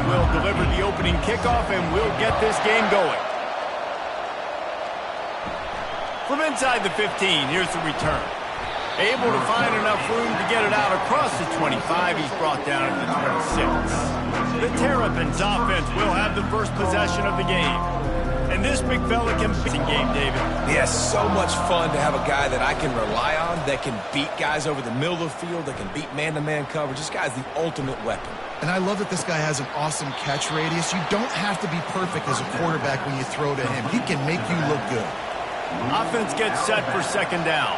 will deliver the opening kickoff, and we'll get this game going. From inside the 15, here's the return. Able to find enough room to get it out across the 25. He's brought down at the 26. The Terrapins offense will have the first possession of the game. And this big fella can be in game, David. Yes, so much fun to have a guy that I can rely on, that can beat guys over the middle of the field, that can beat man-to-man coverage. This guy's the ultimate weapon. And I love that this guy has an awesome catch radius. You don't have to be perfect as a quarterback when you throw to him. He can make you look good. Offense gets set for second down.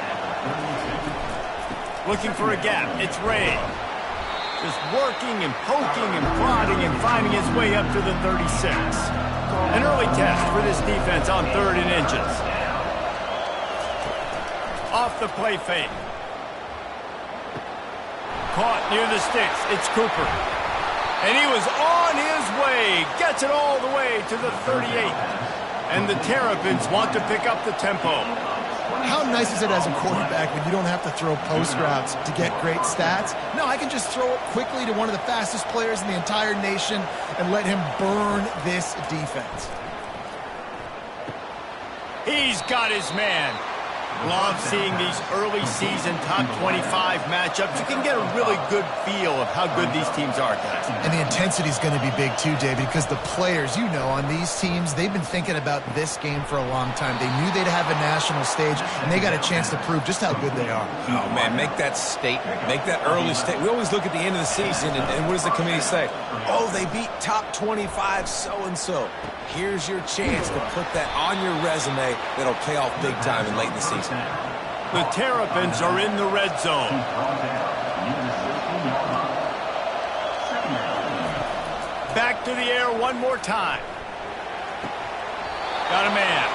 Looking for a gap. It's Ray. Just working and poking and prodding and finding his way up to the 36. An early test for this defense on 3rd and inches. Off the play fake. Caught near the sticks. It's Cooper. And he was on his way. Gets it all the way to the 38. And the Terrapins want to pick up the tempo. How nice is it as a quarterback when you don't have to throw post routes to get great stats? No, I can just throw it quickly to one of the fastest players in the entire nation and let him burn this defense. He's got his man. Love seeing these early season top 25 matchups. You can get a really good feel of how good these teams are, guys. And the intensity is going to be big too, David, because the players, you know, on these teams, they've been thinking about this game for a long time. They knew they'd have a national stage, and they got a chance to prove just how good they are. Oh, man, make that statement. Make that early statement. We always look at the end of the season, and what does the committee say? Oh, they beat top 25 so-and-so. Here's your chance to put that on your resume that'll pay off big time in late in the season. The Terrapins are in the red zone. Back to the air one more time. Got a man.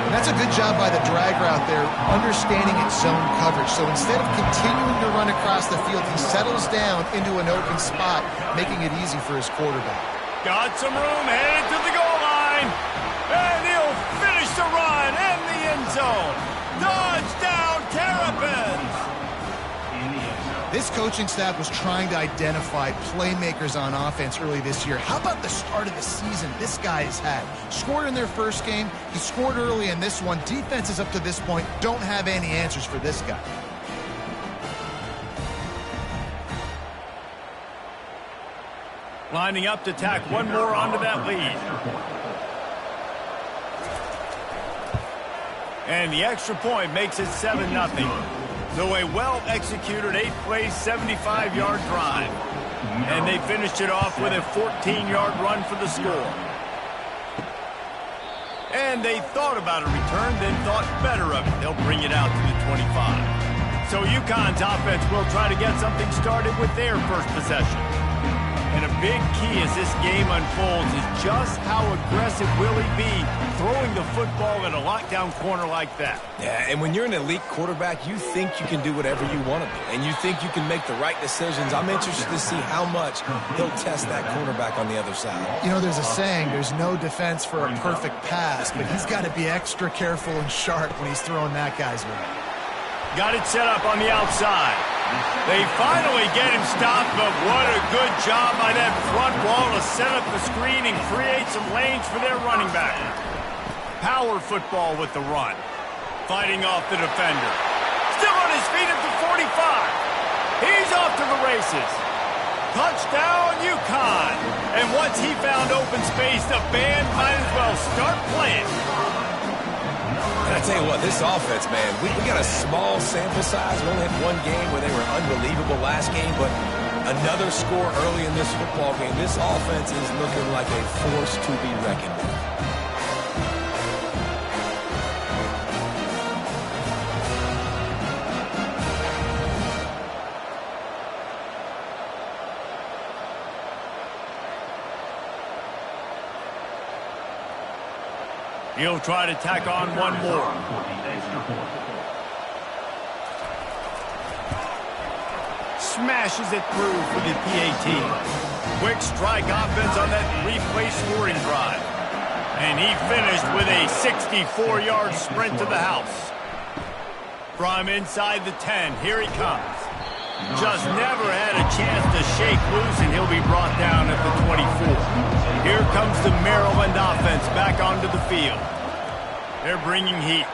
That's a good job by the drag route there, understanding its zone coverage. So instead of continuing to run across the field, he settles down into an open spot, making it easy for his quarterback. Got some room, headed to the goal line. And he'll finish the run in the end zone. Touchdown, Terrapins! This coaching staff was trying to identify playmakers on offense early this year. How about the start of the season this guy has had? Scored in their first game. He scored early in this one. Defenses up to this point don't have any answers for this guy. Lining up to tack one more onto that lead. And the extra point makes it 7-0. So a well-executed 8-play, 75-yard drive. And they finished it off with a 14-yard run for the score. And they thought about a return, then thought better of it. They'll bring it out to the 25. So UConn's offense will try to get something started with their first possession. And a big key as this game unfolds is just how aggressive will he be throwing the football at a lockdown corner like that. Yeah, and when you're an elite quarterback, you think you can do whatever you want to do, and you think you can make the right decisions. I'm interested to see how much he'll test that cornerback on the other side. You know, there's a saying, there's no defense for a perfect pass, but he's got to be extra careful and sharp when he's throwing that guy's way. Got it set up on the outside. They finally get him stopped, but what a good job by that front wall to set up the screen and create some lanes for their running back. Power football with the run. Fighting off the defender. Still on his feet at the 45. He's off to the races. Touchdown, UConn. And once he found open space, the band might as well start playing. And I tell you what, this offense, man, we got a small sample size. We only had one game where they were unbelievable last game, but another score early in this football game. This offense is looking like a force to be reckoned with. He'll try to tack on one more. Smashes it through for the PAT. Quick strike offense on that three-play scoring drive. And he finished with a 64-yard sprint to the house. From inside the 10, here he comes. Just never had a chance to shake loose, and he'll be brought down at the 24. comes the Maryland offense back onto the field. They're bringing heat.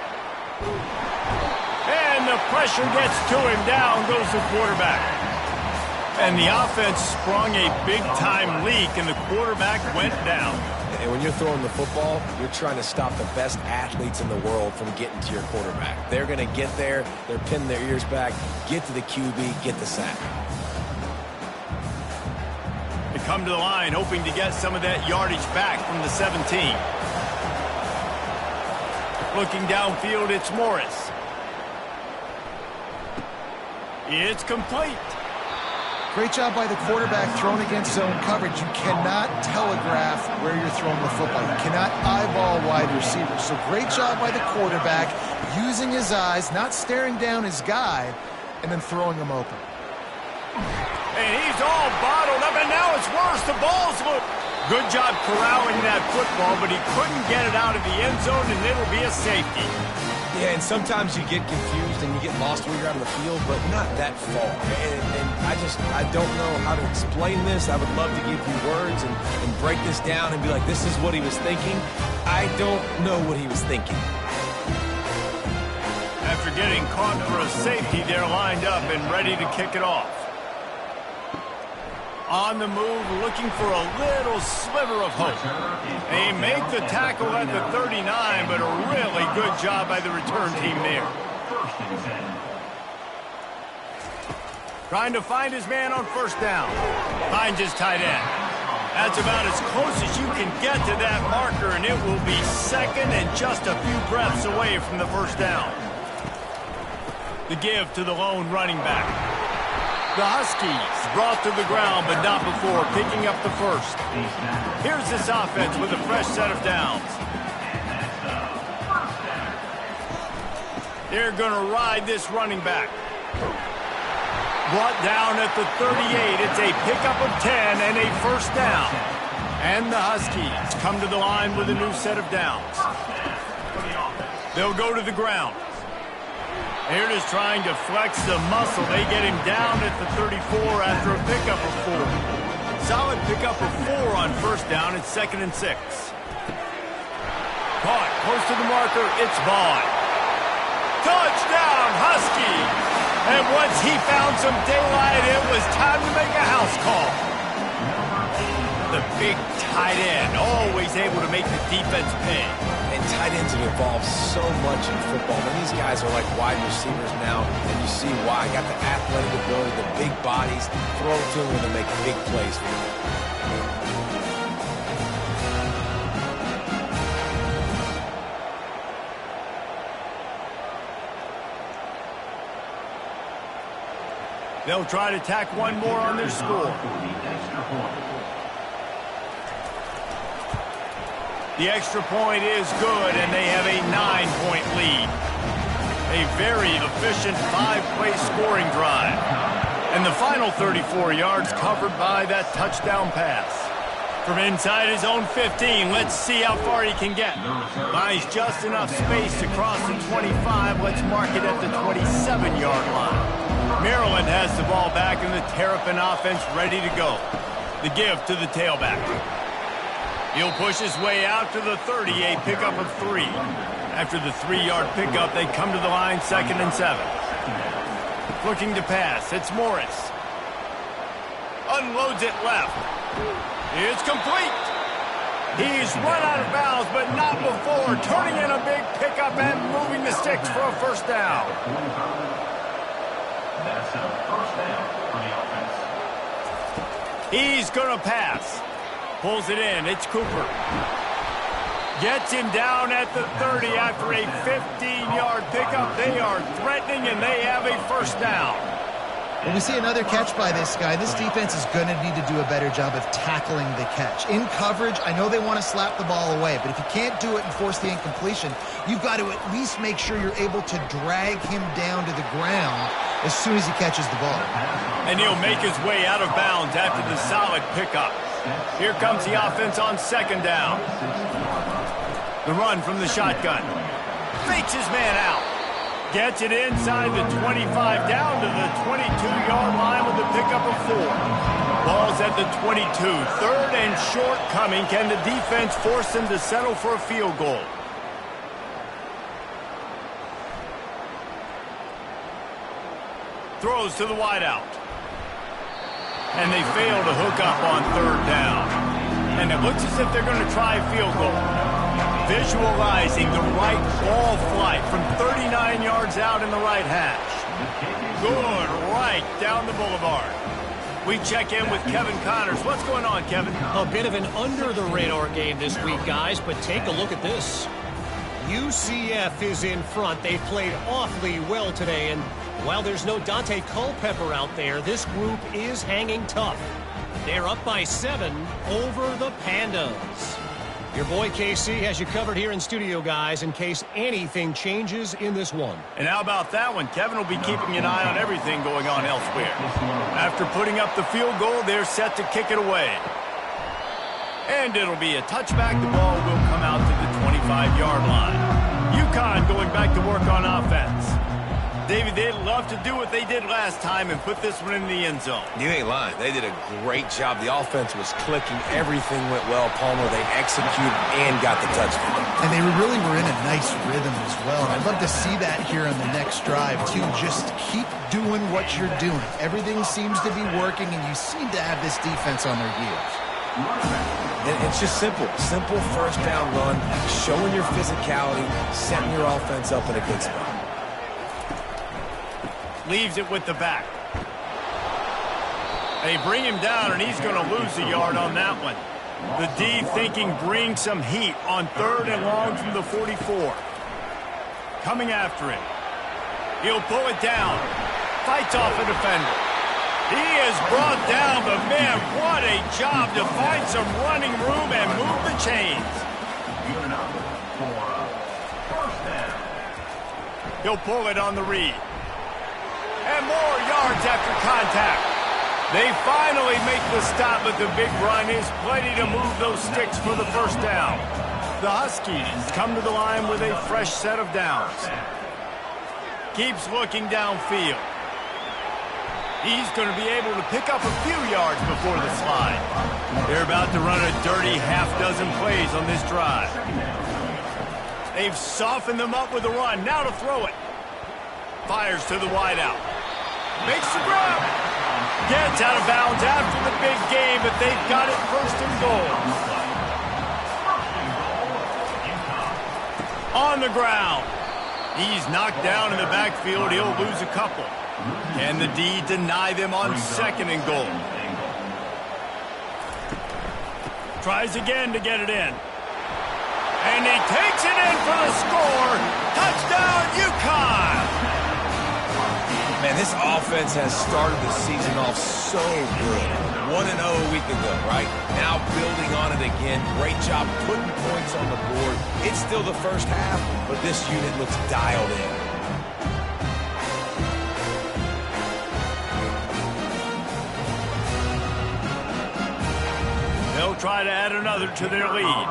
And the pressure gets to him. Down goes the quarterback. And the offense sprung a big-time leak, and the quarterback went down. And when you're throwing the football, you're trying to stop the best athletes in the world from getting to your quarterback. They're going to get there. They're pinning their ears back, get to the QB, get the sack. They come to the line hoping to get some of that yardage back from the 17. Looking downfield, it's Morris. It's complete. Great job by the quarterback throwing against zone coverage. You cannot telegraph where you're throwing the football. You cannot eyeball wide receivers. So great job by the quarterback using his eyes, not staring down his guy, and then throwing him open. And he's all bottled up, and now it's worse. The ball's loose. Good job corralling that football, but he couldn't get it out of the end zone, and it'll be a safety. Yeah, and sometimes you get confused and you get lost when you're out of the field, but not that far. And I don't know how to explain this. I would love to give you words and break this down and be like, this is what he was thinking. I don't know what he was thinking. After getting caught for a safety, they're lined up and ready to kick it off. On the move, looking for a little sliver of hope. They make the tackle at the 39, but a really good job by the return team there. Trying to find his man on first down. Finds his tight end. That's about as close as you can get to that marker, and it will be second and just a few breaths away from the first down. The give to the lone running back. The Huskies brought to the ground, but not before picking up the first. Here's this offense with a fresh set of downs. They're going to ride this running back. Brought down at the 38. It's a pickup of 10 and a first down. And the Huskies come to the line with a new set of downs. They'll go to the ground. They're just trying to flex the muscle. They get him down at the 34 after a pickup of 4. Solid pickup of 4 on first down. It's 2nd and 6. Caught close to the marker. It's Vaughn. Touchdown, Huskies! And once he found some daylight, it was time to make a house call. The big tight end, always able to make the defense pay. And tight ends have evolved so much in football. And these guys are like wide receivers now, and you see why. Got the athletic ability, the big bodies, throw it to them when they make big plays for them. They'll try to tack one more on their score. The extra point is good, and they have a 9-point lead. A very efficient 5-play scoring drive. And the final 34 yards covered by that touchdown pass. From inside his own 15, let's see how far he can get. Buys just enough space to cross the 25. Let's mark it at the 27-yard line. Maryland has the ball back, and the Terrapin offense ready to go. The give to the tailback. He'll push his way out to the 30, a pickup of 3. After the 3-yard pickup, they come to the line 2nd and 7. Looking to pass, it's Morris. Unloads it left. It's complete. He's run out of bounds, but not before turning in a big pickup and moving the sticks for a first down. That's a first down for the offense. He's going to pass. Pulls it in. It's Cooper. Gets him down at the 30 after a 15-yard pickup. They are threatening, and they have a first down. When we see another catch by this guy, this defense is going to need to do a better job of tackling the catch. In coverage, I know they want to slap the ball away, but if you can't do it and force the incompletion, you've got to at least make sure you're able to drag him down to the ground as soon as he catches the ball. And he'll make his way out of bounds after the solid pickup. Here comes the offense on 2nd down. The run from the shotgun. Fakes his man out. Gets it inside the 25, down to the 22-yard line with a pickup of 4. Ball's at the 22. Third and short coming. Can the defense force them to settle for a field goal? Throws to the wideout. And they fail to hook up on third down. And it looks as if they're going to try a field goal. Visualizing the right ball flight from 39 yards out in the right hash. Good right down the boulevard. We check in with Kevin Connors. What's going on, Kevin? A bit of an under-the-radar game this week, guys, but take a look at this. UCF is in front. They've played awfully well today, and while there's no Dante Culpepper out there, this group is hanging tough. They're up by 7 over the Pandas. Your boy KC has you covered here in studio, guys, in case anything changes in this one. And how about that one? Kevin will be keeping an eye on everything going on elsewhere. After putting up the field goal, they're set to kick it away. And it'll be a touchback. The ball will come out to the 25-yard line. UConn going back to work on offense. David, they'd love to do what they did last time and put this one in the end zone. You ain't lying. They did a great job. The offense was clicking. Everything went well, Palmer. They executed and got the touchdown. And they really were in a nice rhythm as well. And I'd love to see that here on the next drive, too. Just keep doing what you're doing. Everything seems to be working, and you seem to have this defense on their heels. And it's just simple. Simple first down run, showing your physicality, setting your offense up in a good spot. Leaves it with the back. They bring him down, and he's going to lose a yard on that one. The D thinking bring some heat on third and long from the 44. Coming after him. He'll pull it down. Fights off a defender. He is brought down, but man, what a job to find some running room and move the chains. He'll pull it on the read. And more yards after contact. They finally make the stop, but the big run is plenty to move those sticks for the first down. The Huskies come to the line with a fresh set of downs. Keeps looking downfield. He's going to be able to pick up a few yards before the slide. They're about to run a dirty half-dozen plays on this drive. They've softened them up with a run. Now to throw it. Fires to the wideout. Makes the grab. Gets out of bounds after the big game, but they've got it first and goal. On the ground. He's knocked down in the backfield. He'll lose a couple. Can the D deny them on second and goal? Tries again to get it in. And he takes it in for the score. Touchdown, UConn! Man, this offense has started the season off so good. 1-0 a week ago, right? Now building on it again. Great job putting points on the board. It's still the first half, but this unit looks dialed in. They'll try to add another to their lead.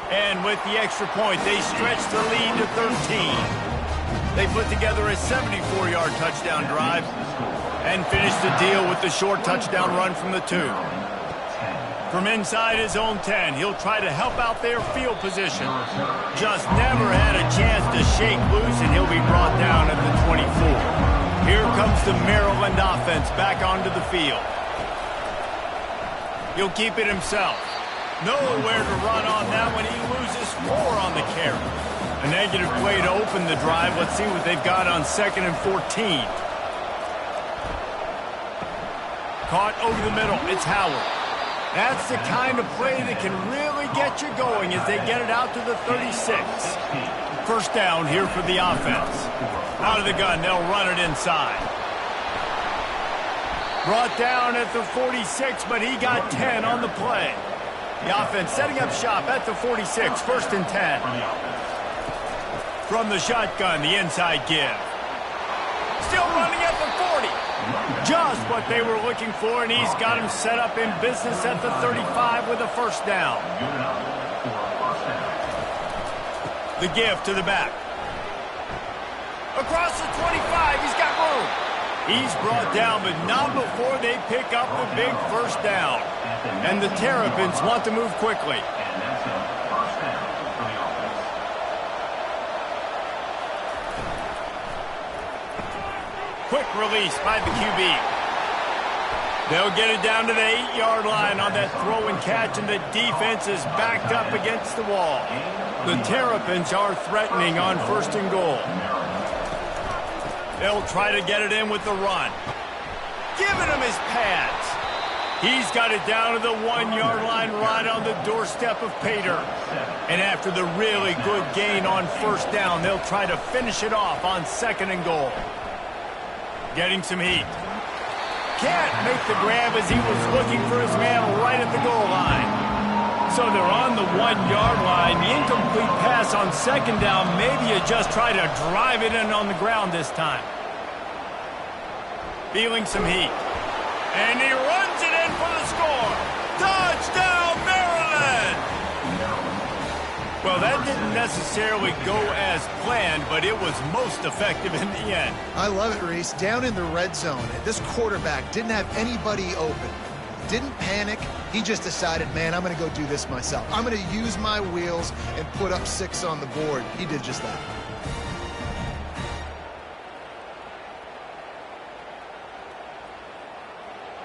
And with the extra point, they stretch the lead to 13. They put together a 74-yard touchdown drive and finish the deal with the short touchdown run from the 2. From inside his own 10, he'll try to help out their field position. Just never had a chance to shake loose, and he'll be brought down at the 24. Here comes the Maryland offense back onto the field. He'll keep it himself. Nowhere to run on that one. He loses 4 on the carry. A negative play to open the drive. Let's see what they've got on 2nd and 14. Caught over the middle. It's Howard. That's the kind of play that can really get you going as they get it out to the 36. First down here for the offense. Out of the gun. They'll run it inside. Brought down at the 46, but he got 10 on the play. The offense setting up shop at the 46, 1st and 10. From the shotgun, the inside give. Still running at the 40. Just what they were looking for, and he's got him set up in business at the 35 with a first down. The give to the back. Across the 25, he's got room. He's brought down, but not before they pick up the big first down. And the Terrapins want to move quickly. And that's a first down for the offense. Quick release by the QB. They'll get it down to the 8-yard line on that throw and catch, and the defense is backed up against the wall. The Terrapins are threatening on 1st and goal. They'll try to get it in with the run. Giving him his pads. He's got it down to the 1-yard line right on the doorstep of Pater. And after the really good gain on 1st down, they'll try to finish it off on 2nd and goal. Getting some heat. Can't make the grab as he was looking for his man right at the goal line. So they're on the 1-yard line. The incomplete pass on 2nd down. Maybe you just try to drive it in on the ground this time. Feeling some heat. And he runs it in for the score. Touchdown, Maryland! Well, that didn't necessarily go as planned, but it was most effective in the end. I love it, Reese. Down in the red zone, this quarterback didn't have anybody open. Didn't panic. He just decided, man, I'm going to go do this myself. I'm going to use my wheels and put up 6 on the board. He did just that.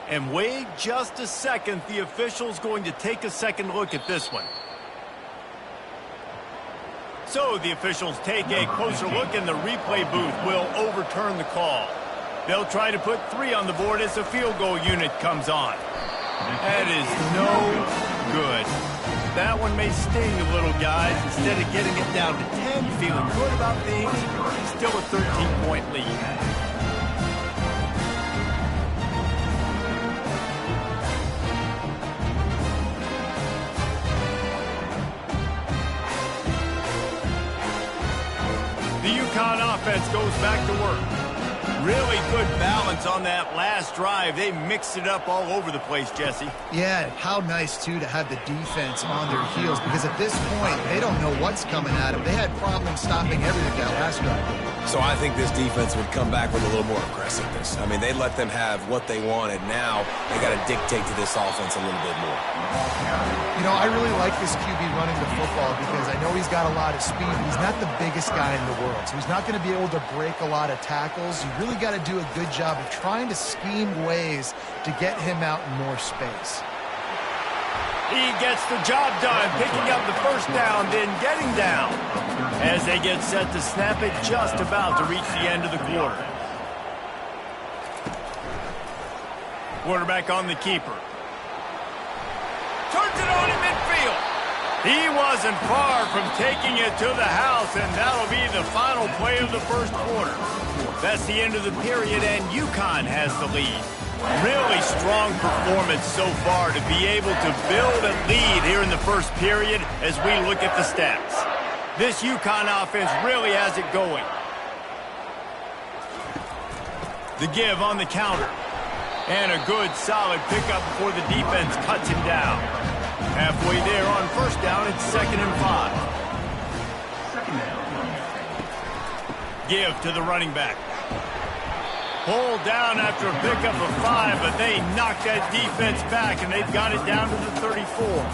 And wait just a second. The official's going to take a second look at this one. So the officials take a closer look, and the replay booth will overturn the call. They'll try to put 3 on the board as the field goal unit comes on. That is no good. That one may sting a little, guys. Instead of getting it down to 10, feeling good about things, still a 13-point lead. The UConn offense goes back to work. Really good balance on that last drive. They mixed it up all over the place, Jesse. Yeah, how nice, too, to have the defense on their heels, because at this point, they don't know what's coming at them. They had problems stopping everything that last drive. So I think this defense would come back with a little more aggressiveness. I mean, they let them have what they wanted. Now they got to dictate to this offense a little bit more. You know, I really like this QB running the football because I know he's got a lot of speed. He's not the biggest guy in the world, so he's not going to be able to break a lot of tackles. You really got to do a good job of trying to scheme ways to get him out in more space. He gets the job done, picking up the first down, then getting down. As they get set to snap it, just about to reach the end of the quarter. Quarterback on the keeper. Turns it on in midfield. He wasn't far from taking it to the house, and that'll be the final play of the first quarter. That's the end of the period, and UConn has the lead. Really strong performance so far to be able to build a lead here in the first period as we look at the stats. This UConn offense really has it going. The give on the counter. And a good, solid pickup before the defense cuts him down. Halfway there on first down, it's 2nd and 5. Give to the running back. Pulled down after a pickup of 5, but they knock that defense back, and they've got it down to the 34.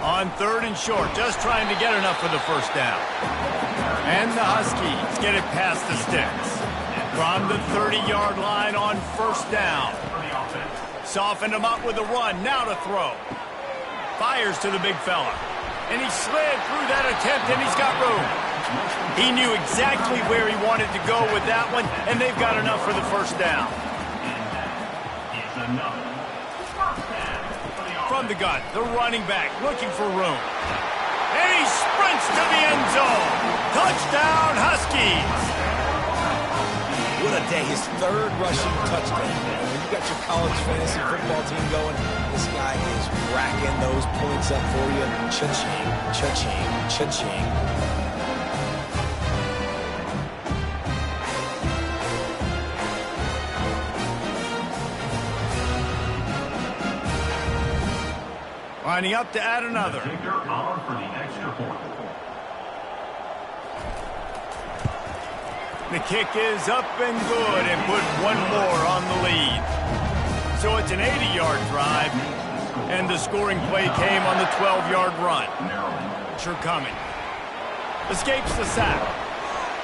On 3rd and short, just trying to get enough for the first down. And the Huskies get it past the sticks. From the 30-yard line on first down. Softened him up with a run, now to throw. Fires to the big fella. And he slid through that attempt, and he's got room. He knew exactly where he wanted to go with that one, and they've got enough for the first down. From the gun, the running back looking for room. And he sprints to the end zone. Touchdown, Huskies! What a day, his 3rd rushing touchdown. When you got your college fantasy football team going, this guy is racking those points up for you. Cha-ching, cha-ching, cha-ching. Lining up to add another. The kick is up and good and put one more on the lead. So it's an 80-yard drive, and the scoring play came on the 12-yard run. Sure coming. Escapes the sack.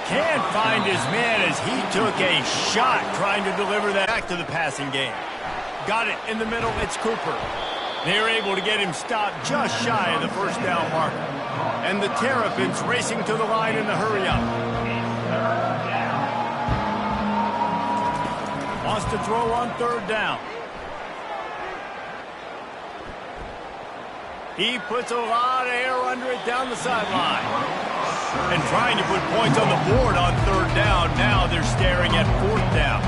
Can't find his man as he took a shot trying to deliver that back to the passing game. Got it in the middle. It's Cooper. They're able to get him stopped just shy of the first down marker. And the Terrapins racing to the line in the hurry-up. Wants to throw on third down. He puts a lot of air under it down the sideline. And trying to put points on the board on third down. Now they're staring at fourth down.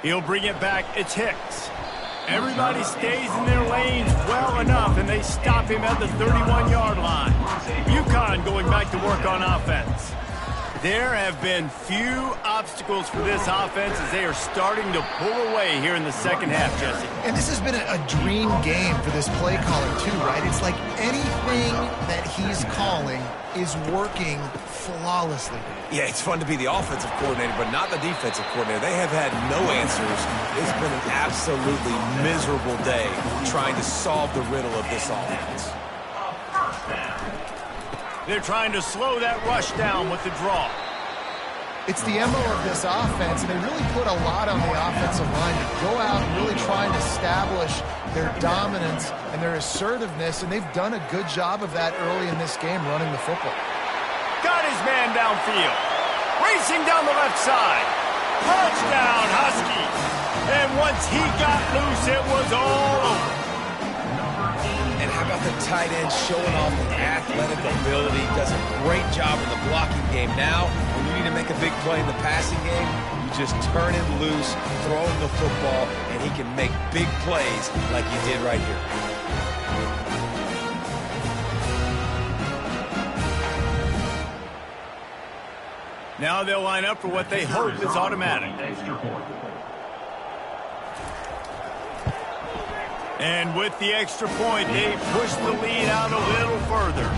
He'll bring it back. It's Hicks. Everybody stays in their lanes well enough, and they stop him at the 31-yard line. UCONN going back to work on offense. There have been few obstacles for this offense as they are starting to pull away here in the second half, Jesse. And this has been a dream game for this play caller, too, right? It's like anything that he's calling is working flawlessly. Yeah, it's fun to be the offensive coordinator, but not the defensive coordinator. They have had no answers. It's been an absolutely miserable day trying to solve the riddle of this offense. They're trying to slow that rush down with the draw. It's the MO of this offense, and they really put a lot on the offensive line to go out and really try and establish their dominance and their assertiveness, and they've done a good job of that early in this game running the football. Got his man downfield. Racing down the left side. Touchdown, Huskies. And once he got loose, it was all over. And how about the tight end showing off the athletic ability? Does a great job in the blocking game. Now, when you need to make a big play in the passing game, you just turn him loose, throw him the football, and he can make big plays like he did right here. Now they'll line up for what they hope is automatic. And with the extra point, they push the lead out a little further.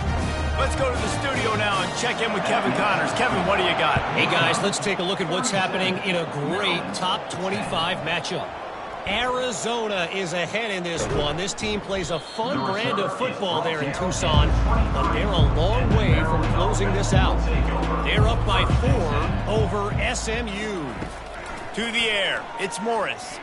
Let's go to the studio now and check in with Kevin Connors. Kevin, what do you got? Hey, guys, let's take a look at what's happening in a great top 25 matchup. Arizona is ahead in this one. This team plays a fun brand of football there in Tucson, but they're a long way from closing this out. They're up by 4 over SMU. To the air, it's Morris.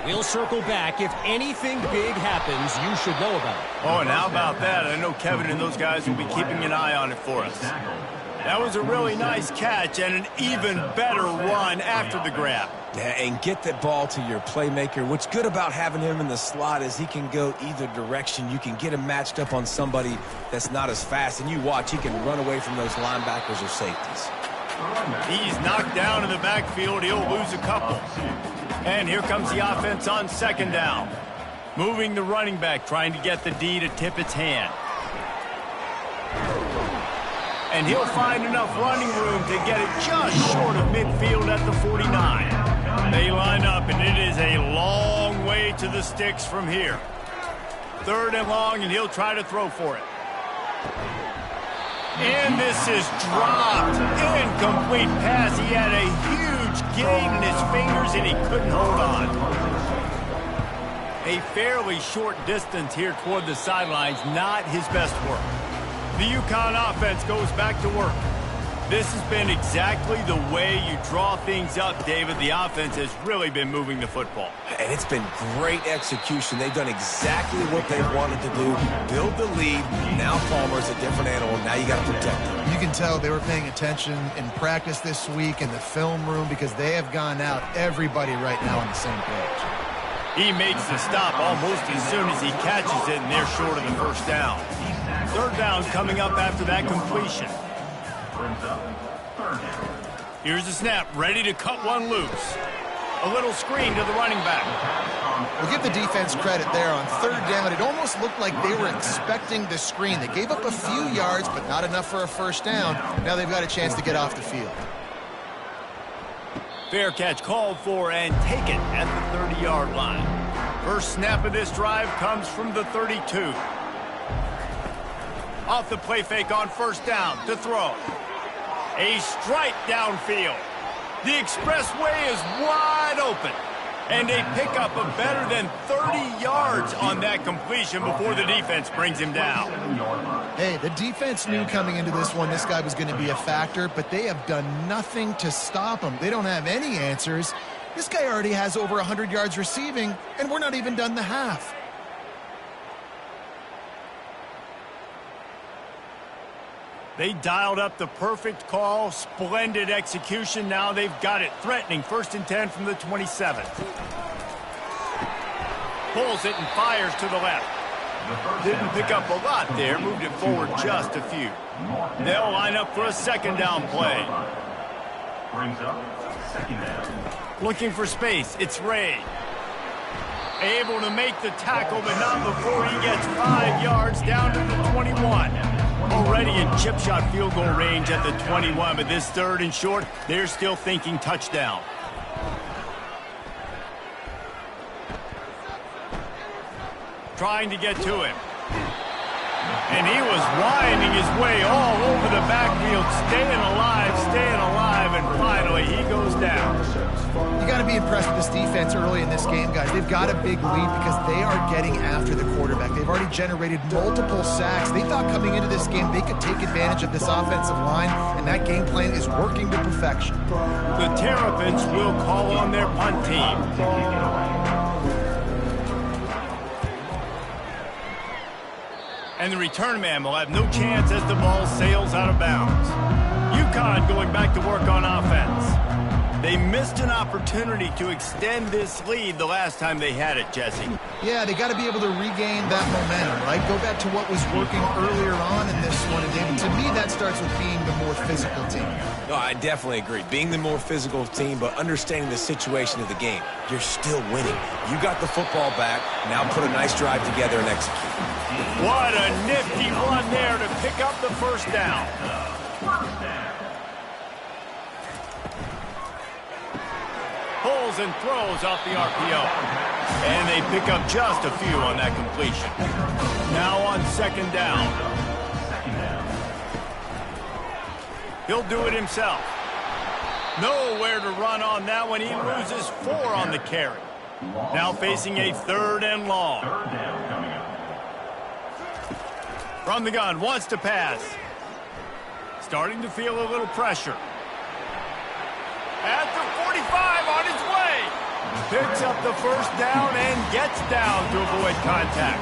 We'll circle back. If anything big happens, you should know about it. Oh, and how about that? I know Kevin and those guys will be keeping an eye on it for us. That was a really nice catch and an even better run after the grab. Yeah, and get that ball to your playmaker. What's good about having him in the slot is he can go either direction. You can get him matched up on somebody that's not as fast, and you watch, he can run away from those linebackers or safeties. He's knocked down in the backfield. He'll lose a couple. And here comes the offense on second down. Moving the running back, trying to get the D to tip its hand. And he'll find enough running room to get it just short of midfield at the 49. They line up, and it is a long way to the sticks from here. Third and long, and he'll try to throw for it. And this is dropped. Incomplete pass. He had a huge gain in his fingers, and he couldn't hold on. A fairly short distance here toward the sidelines, not his best work. The UConn offense goes back to work. This has been exactly the way you draw things up, David. The offense has really been moving the football. And it's been great execution. They've done exactly what they wanted to do. Build the lead. Now Palmer's a different animal. Now you got to protect him. You can tell they were paying attention in practice this week in the film room because they have gone out, everybody right now on the same page. He makes the stop almost as soon as he catches it, and they're short of the first down. Third down coming up after that completion. Here's the snap, ready to cut one loose. A little screen to the running back. We'll give the defense credit there on third down. It almost looked like they were expecting the screen. They gave up a few yards, but not enough for a first down. Now they've got a chance to get off the field. Fair catch called for and taken at the 30-yard line. First snap of this drive comes from the 32. Off the play fake on first down to throw. A strike downfield. The expressway is wide open. And a pickup of better than 30 yards on that completion before the defense brings him down. Hey, the defense knew coming into this one this guy was going to be a factor, but they have done nothing to stop him. They don't have any answers. This guy already has over 100 yards receiving, and we're not even done the half. They dialed up the perfect call, splendid execution. Now they've got it threatening. 1st and 10 from the 27. Pulls it and fires to the left. Didn't pick up a lot there, moved it forward just a few. They'll line up for a 2nd down play. Brings up 2nd down. Looking for space, it's Ray. Able to make the tackle, but not before he gets 5 yards down to the 21. Already in chip shot field goal range at the 21, but this 3rd and short, they're still thinking touchdown. Trying to get to him. And he was winding his way all over the backfield, staying alive, and finally he goes down. You got to be impressed with this defense early in this game, guys. They've got a big lead because they are getting after the quarterback. They've already generated multiple sacks. They thought coming into this game they could take advantage of this offensive line, and that game plan is working to perfection. The Terrapins will call on their punt team. And the return man will have no chance as the ball sails out of bounds. UCONN going back to work on offense. They missed an opportunity to extend this lead the last time they had it, Jesse. Yeah, they got to be able to regain that momentum, right? Go back to what was working earlier on in this one. And David, to me, that starts with being the more physical team. No, I definitely agree. Being the more physical team, but understanding the situation of the game. You're still winning. You got the football back. Now put a nice drive together and execute. What a nifty run there to pick up the 1st down. Pulls and throws off the RPO. And they pick up just a few on that completion. Now on 2nd down. He'll do it himself. Nowhere to run on that one. He loses 4 on the carry. Now facing a 3rd and long. From the gun, wants to pass. Starting to feel a little pressure. At the 45, on his way. Picks up the 1st down and gets down to avoid contact.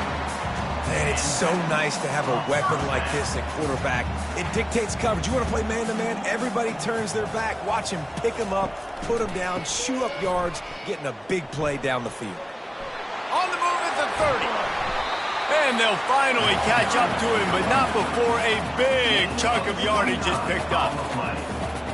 Man, it's so nice to have a weapon like this at quarterback. It dictates coverage. You want to play man-to-man? Everybody turns their back. Watch him pick him up, put him down, chew up yards, getting a big play down the field. On the move at the 30. And they'll finally catch up to him, but not before a big chunk of yardage is picked up.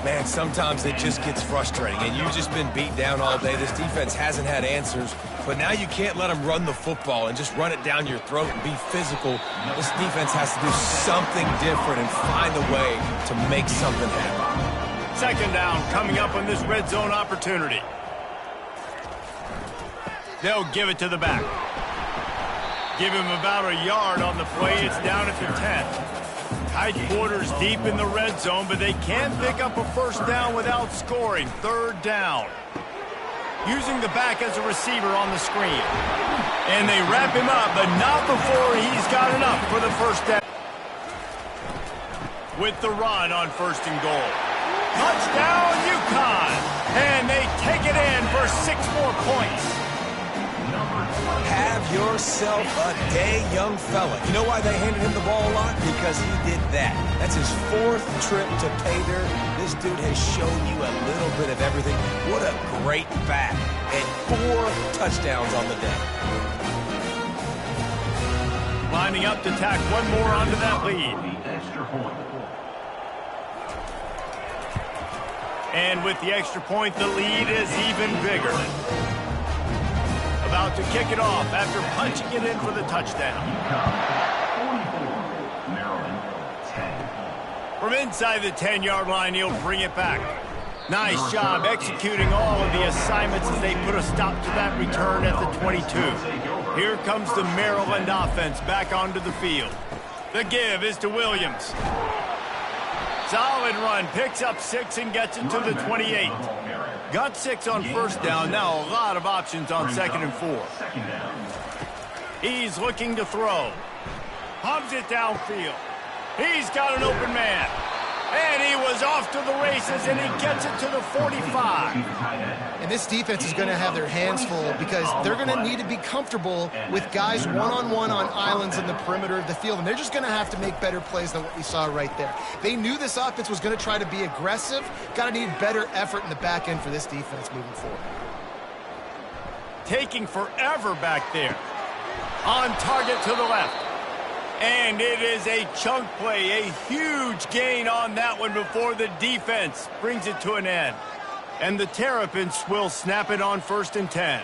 Man, sometimes it just gets frustrating, and you've just been beat down all day. This defense hasn't had answers, but now you can't let them run the football and just run it down your throat and be physical. This defense has to do something different and find a way to make something happen. 2nd down coming up on this red zone opportunity. They'll give it to the back. Give him about a yard on the play. It's down at the 10. Tight quarters deep in the red zone, but they can't pick up a 1st down without scoring. 3rd down. Using the back as a receiver on the screen. And they wrap him up, but not before he's got enough for the 1st down. With the run on 1st and goal. Touchdown, UCONN! And they take it in for 6 more points. Have yourself a day, young fella. You know why they handed him the ball a lot? Because he did that. That's his 4th trip to pay dirt. This dude has shown you a little bit of everything. What a great back. And 4 touchdowns on the day. Lining up to tack one more onto that lead. And with the extra point, the lead is even bigger. About to kick it off after punching it in for the touchdown. From inside the 10-yard line, he'll bring it back. Nice job executing all of the assignments as they put a stop to that return at the 22. Here comes the Maryland offense back onto the field. The give is to Williams. Solid run, picks up 6 and gets it to the 28. Got 6 on first down, now a lot of options on 2nd and 4. He's looking to throw. Hubs it downfield. He's got an open man. And he was off to the races, and he gets it to the 45. And this defense is going to have their hands full because they're going to need to be comfortable with guys one-on-one on islands in the perimeter of the field, and they're just going to have to make better plays than what we saw right there. They knew this offense was going to try to be aggressive. Got to need better effort in the back end for this defense moving forward. Taking forever back there. On target to the left. And it is a chunk play, a huge gain on that one before the defense brings it to an end. And the Terrapins will snap it on 1st and 10.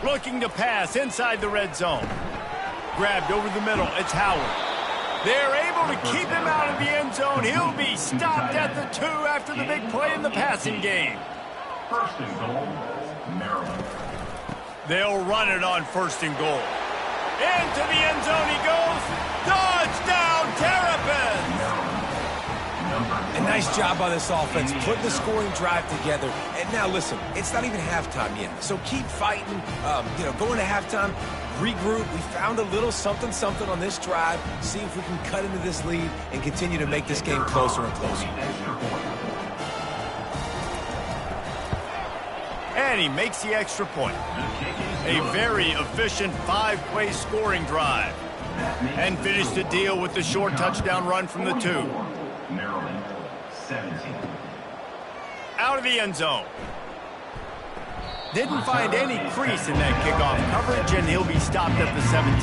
Looking to pass inside the red zone. Grabbed over the middle, it's Howard. They're able to keep him out of the end zone. He'll be stopped at the 2 after the big play in the passing game. 1st and goal, Maryland. They'll run it on 1st and goal. Into the end zone he goes. Touchdown, Terrapins! A nice job by this offense, putting the scoring drive together. And now listen, it's not even halftime yet. So keep fighting, going to halftime, regroup. We found a little something on this drive. See if we can cut into this lead and continue to make this game closer and closer. And he makes the extra point. A very efficient 5-play scoring drive. And finished the deal with the short touchdown run from the 2. Maryland, 17. Out of the end zone. Didn't find any crease in that kickoff coverage, and he'll be stopped at the 17.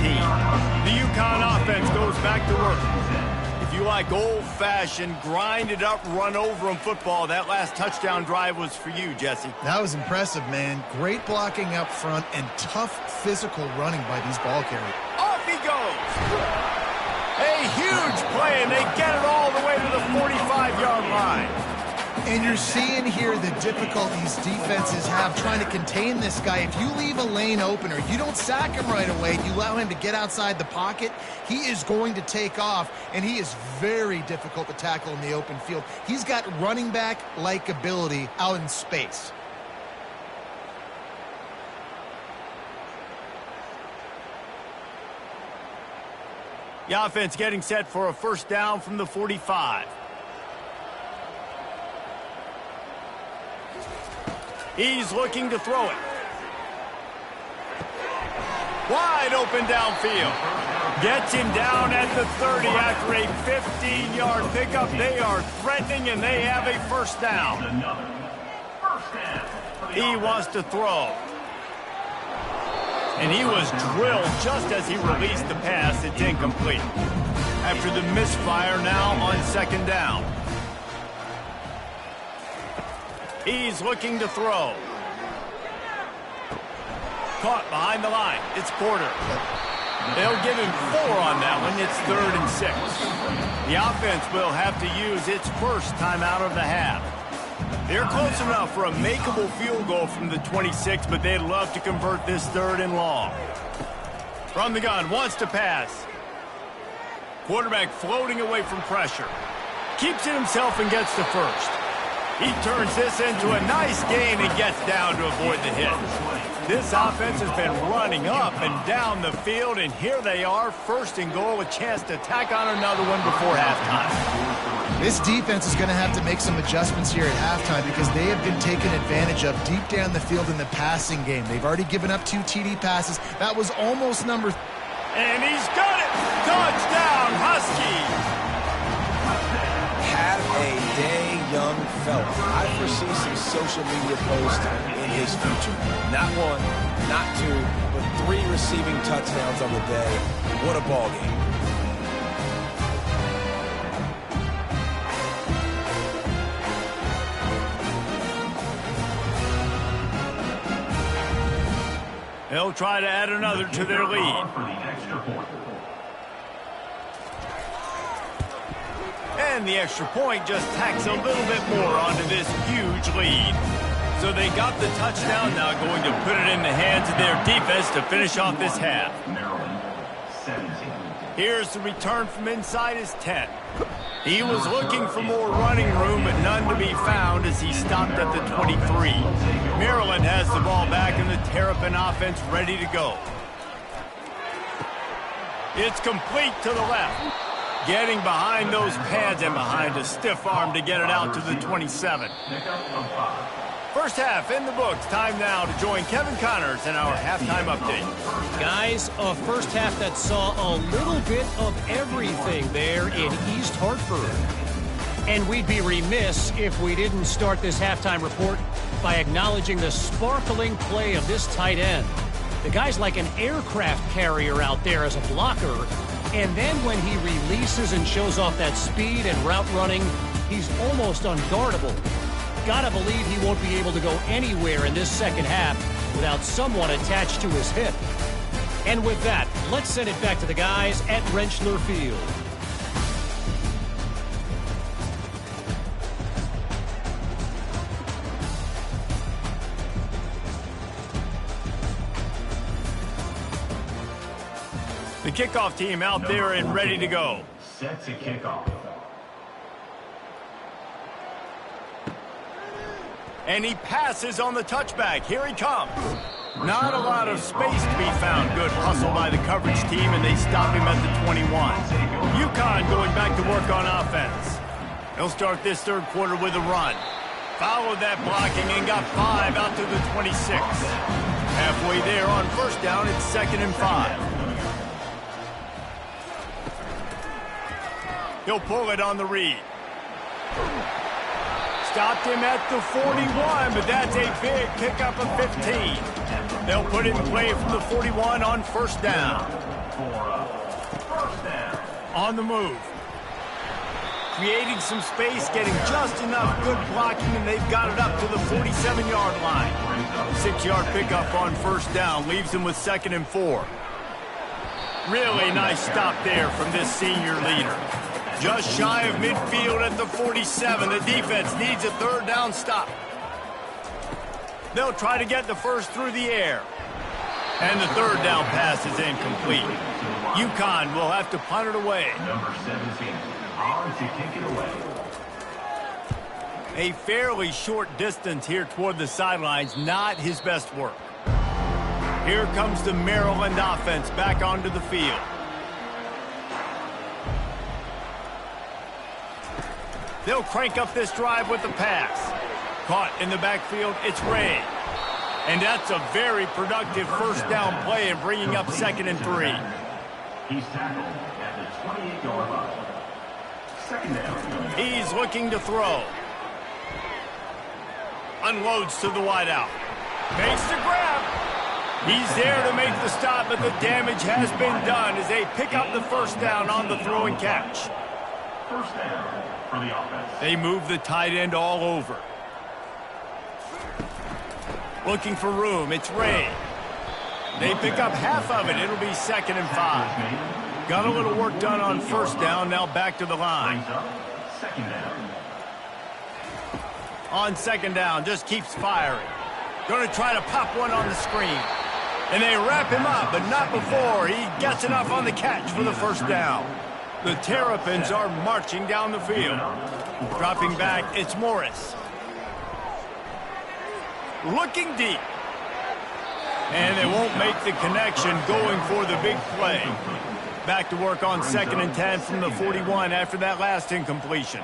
The UConn offense goes back to work. If you like old-fashioned, grind-it-up, run-over-'em football, that last touchdown drive was for you, Jesse. That was impressive, man. Great blocking up front and tough physical running by these ball carriers. Off he goes. A huge play, and they get it all the way to the 45-yard line. And you're seeing here the difficulties defenses have trying to contain this guy. If you leave a lane open or you don't sack him right away, you allow him to get outside the pocket, he is going to take off, and he is very difficult to tackle in the open field. He's got running back-like ability out in space. The offense getting set for a 1st down from the 45. He's looking to throw it. Wide open downfield. Gets him down at the 30 after a 15-yard pickup. They are threatening, and they have a 1st down. He wants to throw. And he was drilled just as he released the pass. It's incomplete. After the misfire, now on 2nd down. He's looking to throw. Caught behind the line. It's Porter. They'll give him 4 on that one. It's 3rd and 6. The offense will have to use its first timeout of the half. They're close enough for a makeable field goal from the 26, but they'd love to convert this 3rd and long. From the gun, wants to pass. Quarterback floating away from pressure. Keeps it himself and gets the 1st. He turns this into a nice gain and gets down to avoid the hit. This offense has been running up and down the field, and here they are, 1st and goal, a chance to tack on another one before halftime. This defense is going to have to make some adjustments here at halftime because they have been taken advantage of deep down the field in the passing game. They've already given up 2 TD passes. That was almost number... And he's got it! Touchdown, Huskies! Have a day, young fella. I foresee some social media posts in his future. Not 1, not 2, but 3 receiving touchdowns on the day. What a ball game. They'll try to add another to their lead. And the extra point just tacks a little bit more onto this huge lead. So they got the touchdown, now going to put it in the hands of their defense to finish off this half. Maryland, 17. Here's the return from inside his 10. He was looking for more running room, but none to be found as he stopped at the 23. Maryland has the ball back and the Terrapin offense ready to go. It's complete to the left. Getting behind those pads and behind a stiff arm to get it out to the 27. First half in the books. Time now to join Kevin Connors in our halftime update. Guys, a first half that saw a little bit of everything there in East Hartford. And we'd be remiss if we didn't start this halftime report by acknowledging the sparkling play of this tight end. The guy's like an aircraft carrier out there as a blocker. And then when he releases and shows off that speed and route running, he's almost unguardable. Gotta believe he won't be able to go anywhere in this second half without someone attached to his hip. And with that, let's send it back to the guys at Rentschler Field. The kickoff team out there and ready to go. Set to kick off. And he passes on the touchback. Here he comes. Not a lot of space to be found. Good hustle by the coverage team, and they stop him at the 21. UConn going back to work on offense. He'll start this third quarter with a run. Followed that blocking and got 5 out to the 26. Halfway there on first down, it's 2nd and 5. He'll pull it on the read. Stopped him at the 41, but that's a big pickup of 15. They'll put it in play from the 41 on first down. On the move. Creating some space, getting just enough good blocking, and they've got it up to the 47-yard line. 6-yard pickup on first down leaves them with 2nd and 4. Really nice stop there from this senior leader. Just shy of midfield at the 47. The defense needs a third down stop. They'll try to get the first through the air. And the third down pass is incomplete. UConn will have to punt it away. Number 17, on to kick it away. A fairly short distance here toward the sidelines, not his best work. Here comes the Maryland offense back onto the field. They'll crank up this drive with the pass. Caught in the backfield, it's Ray. And that's a very productive first down play and bringing up 2nd and 3. He's tackled at the 28-yard line. 2nd down. He's looking to throw. Unloads to the wideout. Makes the grab. He's there to make the stop, but the damage has been done as they pick up the first down on the throw and catch. First down for the offense. They move the tight end all over. Looking for room, it's Ray. They pick up half of it. It'll be 2nd and 5. Got a little work done on first down, now back to the line. Second down. On 2nd down, just keeps firing. Going to try to pop one on the screen. And they wrap him up, but not before he gets enough on the catch for the first down. The Terrapins are marching down the field. Dropping back, it's Morris. Looking deep. And they won't make the connection going for the big play. Back to work on 2nd and 10 from the 41 after that last incompletion.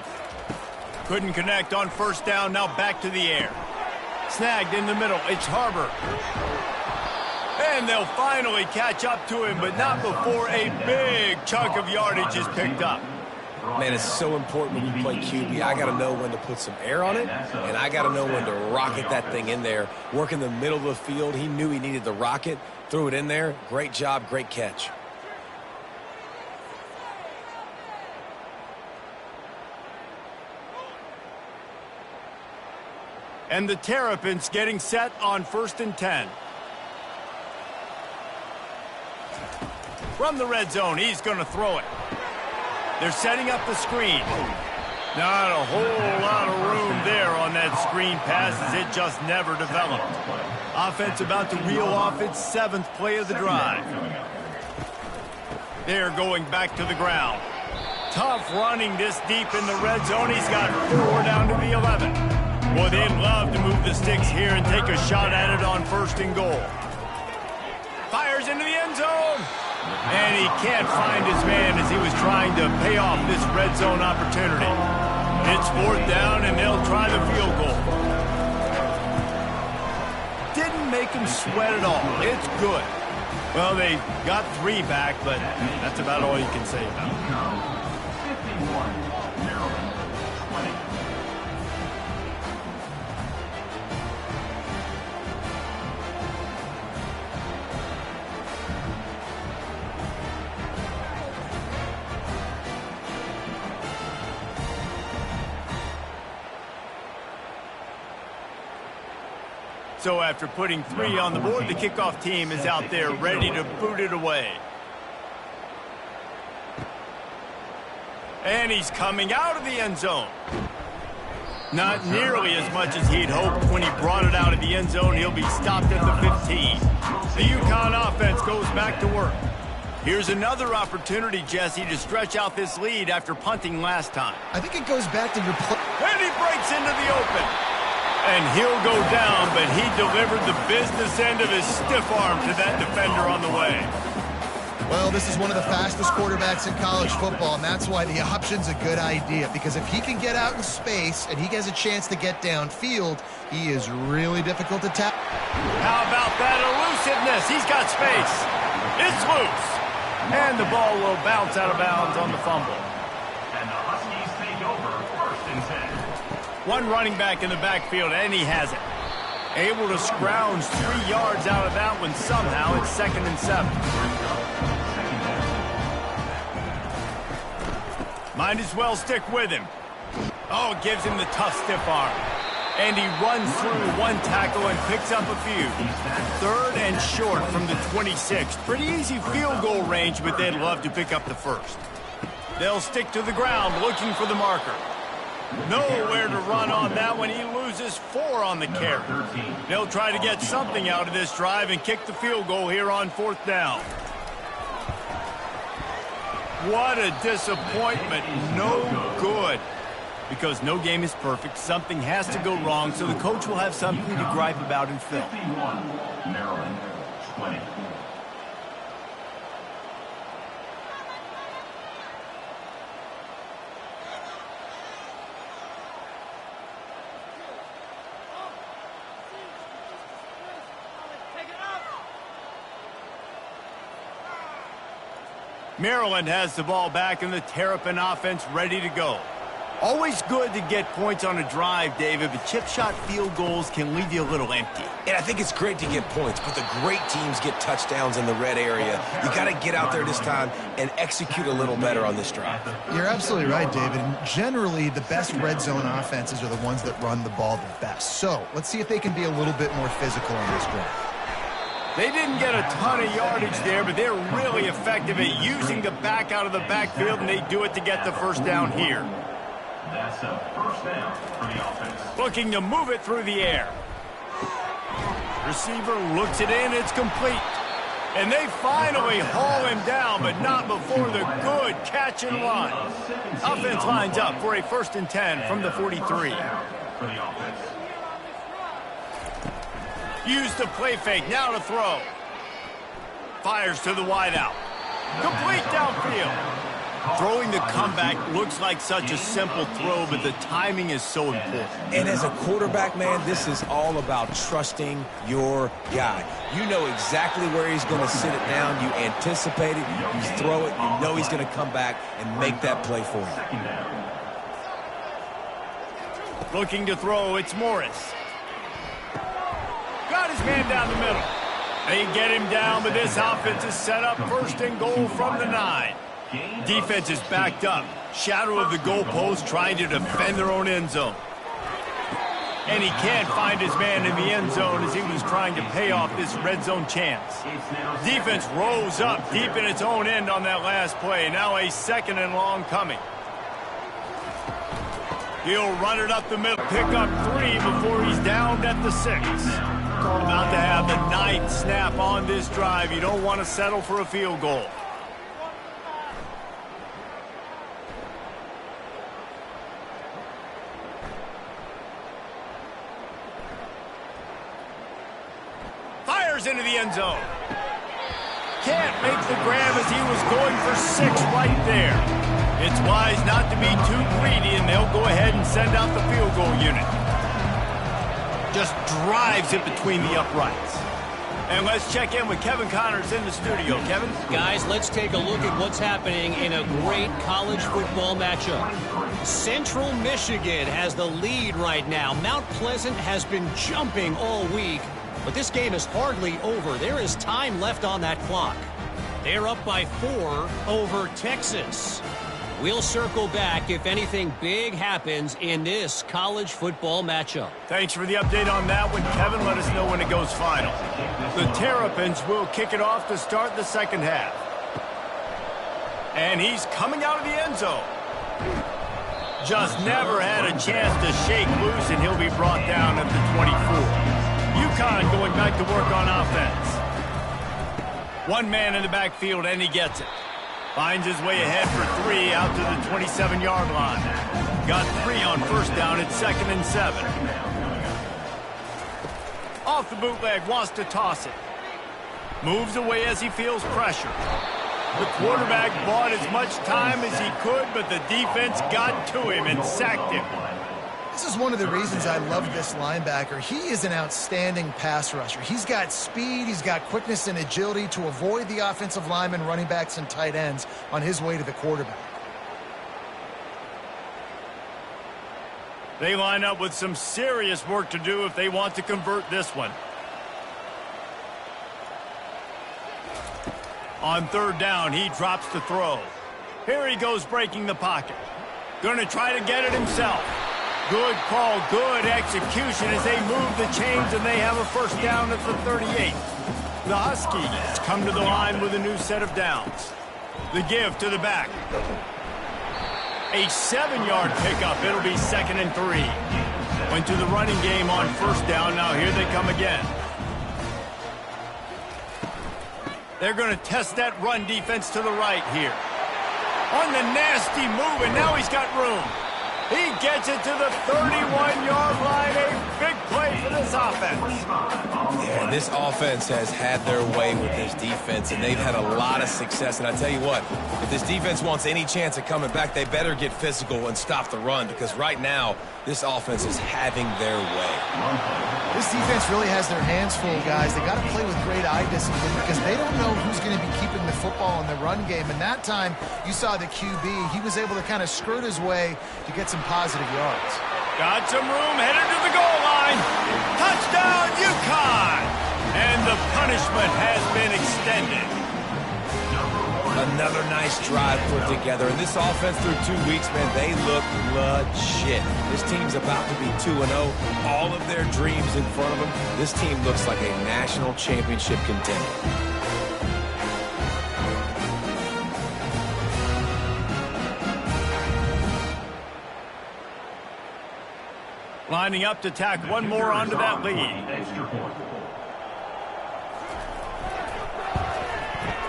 Couldn't connect on first down, now back to the air. Snagged in the middle, it's Harbor. And they'll finally catch up to him, but not before a big chunk of yardage is picked up. Man, it's so important when you play QB. I got to know when to put some air on it, and I got to know when to rocket that thing in there. Work in the middle of the field. He knew he needed the rocket, threw it in there. Great job, great catch. And the Terrapins getting set on 1st and 10. From the red zone, he's going to throw it. They're setting up the screen. Not a whole lot of room there on that screen pass as it just never developed. Offense about to reel off its 7th play of the drive. They're going back to the ground. Tough running this deep in the red zone. He's got 4 down to the 11. Well, they'd love to move the sticks here and take a shot at it on 1st and goal. Fires into the end zone. And he can't find his man as he was trying to pay off this red zone opportunity. It's 4th down, and they'll try the field goal. Didn't make him sweat at all. It's good. Well, they got 3 back, but that's about all you can say about it. 51, Maryland, 20. So after putting 3 on the board, the kickoff team is out there ready to boot it away. And he's coming out of the end zone. Not nearly as much as he'd hoped when he brought it out of the end zone. He'll be stopped at the 15. The UConn offense goes back to work. Here's another opportunity, Jesse, to stretch out this lead after punting last time. I think it goes back to your play. And he breaks into the open. And he'll go down, but he delivered the business end of his stiff arm to that defender on the way. Well, this is one of the fastest quarterbacks in college football, and that's why the option's a good idea, because if he can get out in space and he has a chance to get downfield, he is really difficult to tap. How about that elusiveness? He's got space. It's loose. And the ball will bounce out of bounds on the fumble. And the Huskies take over 1st and 10. One running back in the backfield, and he has it. Able to scrounge 3 yards out of that one somehow. It's 2nd and 7. Might as well stick with him. Oh, it gives him the tough stiff arm. And he runs through 1 tackle and picks up a few. 3rd and short from the 26. Pretty easy field goal range, but they'd love to pick up the 1st. They'll stick to the ground looking for the marker. Nowhere to run on that one. He loses 4 on the carry. They'll try to get something out of this drive and kick the field goal here on 4th down. What a disappointment. No good. Because no game is perfect. Something has to go wrong, so the coach will have something to gripe about in film. 51, Maryland, 20. Maryland has the ball back, and the Terrapin offense ready to go. Always good to get points on a drive, David, but chip shot field goals can leave you a little empty. And I think it's great to get points, but the great teams get touchdowns in the red area. You got to get out there this time and execute a little better on this drive. You're absolutely right, David. And generally, the best red zone offenses are the ones that run the ball the best. So let's see if they can be a little bit more physical on this drive. They didn't get a ton of yardage there, but they're really effective at using the back out of the backfield, and they do it to get the 1st down here. That's a 1st down for the offense. Looking to move it through the air. Receiver looks it in, it's complete. And they finally haul him down, but not before the good catch and run. Offense lines up for a 1st and 10 from the 43. For the offense. Used the play fake, now to throw. Fires to the wideout. Complete downfield. Throwing the comeback looks like such a simple throw, but the timing is so important. And as a quarterback, man, this is all about trusting your guy. You know exactly where he's going to sit it down. You anticipate it. You throw it. You know he's going to come back and make that play for you. Looking to throw, it's Morris. Got his man down the middle. They get him down, but this offense is set up 1st and goal from the 9. Defense is backed up. Shadow of the goalpost trying to defend their own end zone. And he can't find his man in the end zone as he was trying to pay off this red zone chance. Defense rose up deep in its own end on that last play. Now a 2nd and long coming. He'll run it up the middle, pick up 3 before he's downed at the 6. About to have the 9th snap on this drive. You don't want to settle for a field goal. fires into the end zone. Can't make the grab as he was going for 6 right there. It's wise not to be too greedy, and they'll go ahead and send out the field goal unit. Just drives it between the uprights. And let's check in with Kevin Connors in the studio. Kevin? Guys, let's take a look at what's happening in a great college football matchup. Central Michigan has the lead right now. Mount Pleasant has been jumping all week, but this game is hardly over. There is time left on that clock. They're up by 4 over Texas. We'll circle back if anything big happens in this college football matchup. Thanks for the update on that one, Kevin. Let us know when it goes final. The Terrapins will kick it off to start the second half. And he's coming out of the end zone. Just never had a chance to shake loose, and he'll be brought down at the 24. UCONN going back to work on offense. One man in the backfield, and he gets it. Finds his way ahead for 3 out to the 27-yard line. Got 3 on first down at 2nd and 7. Off the bootleg, wants to toss it. Moves away as he feels pressure. The quarterback bought as much time as he could, but the defense got to him and sacked him. This is one of the reasons I love this linebacker. He is an outstanding pass rusher. He's got speed, he's got quickness and agility to avoid the offensive linemen, running backs, and tight ends on his way to the quarterback. They line up with some serious work to do if they want to convert this one. On 3rd down, he drops the throw. Here he goes breaking the pocket. Going to try to get it himself. Good call, good execution as they move the chains, and they have a first down at the 38. The Huskies come to the line with a new set of downs. The give to the back. A 7-yard pickup. It'll be 2nd and 3. Went to the running game on first down. Now here they come again. They're going to test that run defense to the right here. On the nasty move, and now he's got room. He gets it to the 31-yard line. A big play for this offense. Yeah, this offense has had their way with this defense, and they've had a lot of success. And I tell you what, if this defense wants any chance of coming back, they better get physical and stop the run, because right now, this offense is having their way. This defense really has their hands full, guys. They got to play with great eye discipline because they don't know who's going to be keeping the football in the run game. And that time, you saw the QB. He was able to kind of skirt his way to get some positive yards. Got some room, headed to the goal line. Touchdown, UConn! And the punishment has been extended. Another nice drive put together. And this offense through 2 weeks, man, they look legit. This team's about to be 2-0. All of their dreams in front of them. This team looks like a national championship contender. Lining up to tack one more onto that lead.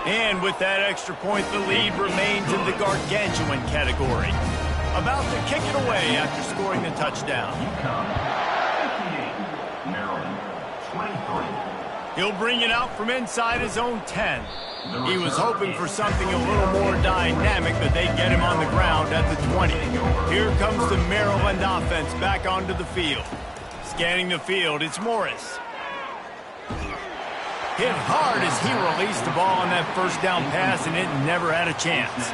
And with that extra point, the lead remains in the gargantuan category. About to kick it away after scoring the touchdown. He'll bring it out from inside his own 10. He was hoping for something a little more dynamic, but they get him on the ground at the 20. Here comes the Maryland offense back onto the field. Scanning the field, it's Morris. Hit hard as he released the ball on that first down pass, and it never had a chance.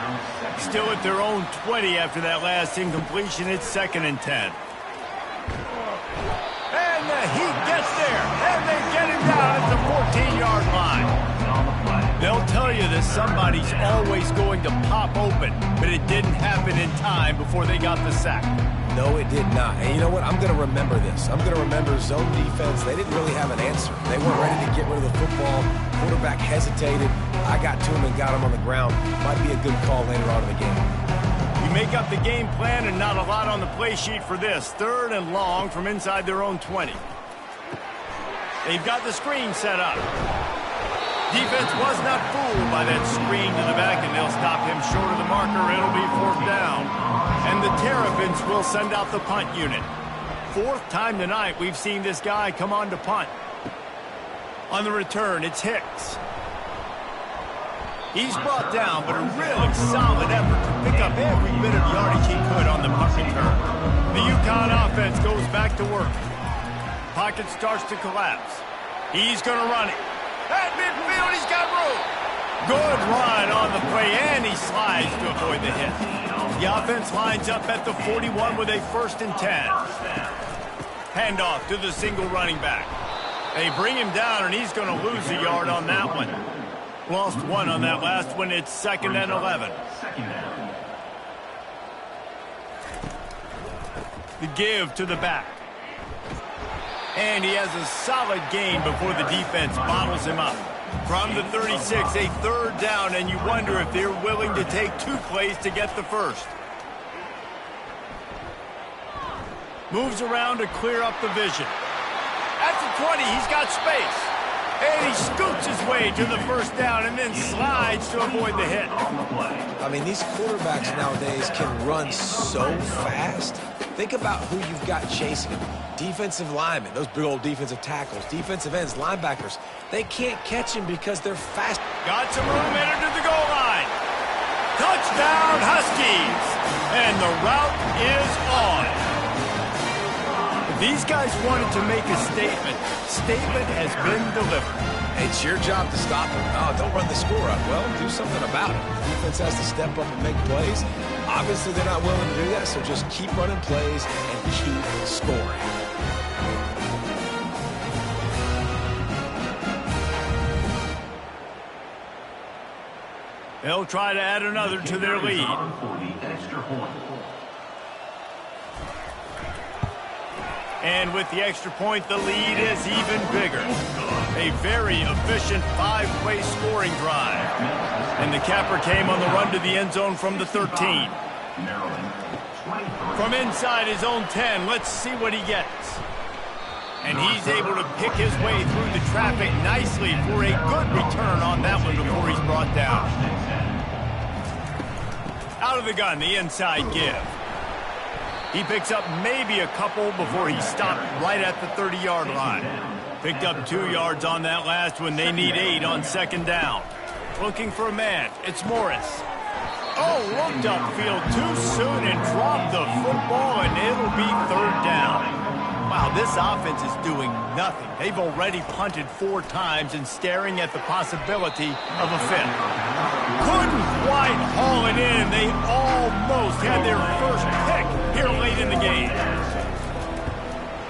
Still at their own 20 after that last incompletion. It's 2nd and 10. And the Heat gets there, and they get him down at the 14-yard line. They'll tell you that somebody's always going to pop open, but it didn't happen in time before they got the sack. No, it did not. And you know what? I'm going to remember this. I'm going to remember zone defense. They didn't really have an answer. They weren't ready to get rid of the football. Quarterback hesitated. I got to him and got him on the ground. Might be a good call later on in the game. You make up the game plan and not a lot on the play sheet for this. 3rd and long from inside their own 20. They've got the screen set up. Defense was not fooled by that screen to the back, and they'll stop him short of the marker. It'll be 4th down. And the Terrapins will send out the punt unit. 4th time tonight we've seen this guy come on to punt. On the return, it's Hicks. He's brought down, but a really solid effort to pick up every bit of yardage he could on the punt return. The UConn offense goes back to work. Pocket starts to collapse. He's going to run it. At midfield, he's got room. Good run on the play, and he slides to avoid the hit. The offense lines up at the 41 with a 1st and 10. Handoff to the single running back. They bring him down, and he's going to lose a yard on that one. Lost 1 on that last one. It's 2nd and 11. The give to the back. And he has a solid gain before the defense bottles him up. From the 36, a 3rd down, and you wonder if they're willing to take 2 plays to get the first. Moves around to clear up the vision. At the 20, he's got space. And he scoots his way to the 1st down and then slides to avoid the hit. I mean, these quarterbacks nowadays can run so fast. Think about who you've got chasing him. Defensive linemen, those big old defensive tackles, defensive ends, linebackers. They can't catch him because they're fast. Got some room headed to the goal line. Touchdown, Huskies. And the route is on. These guys wanted to make a statement. Statement has been delivered. It's your job to stop them. Oh, don't run the score up. Well, do something about it. The defense has to step up and make plays. Obviously, they're not willing to do that, so just keep running plays and keep scoring. They'll try to add another to their lead. And with the extra point, the lead is even bigger. A very efficient 5-play scoring drive. And the capper came on the run to the end zone from the 13. From inside his own 10, let's see what he gets. And he's able to pick his way through the traffic nicely for a good return on that one before he's brought down. Out of the gun, the inside give. He picks up maybe a couple before he stopped right at the 30-yard line. Picked up 2 yards on that last one. They need 8 on 2nd down. Looking for a man. It's Morris. Oh, looked upfield too soon and dropped the football, and it'll be 3rd down. Wow, this offense is doing nothing. They've already punted 4 times and staring at the possibility of a 5th. Couldn't quite haul it in. They almost had their first pick here late in the game.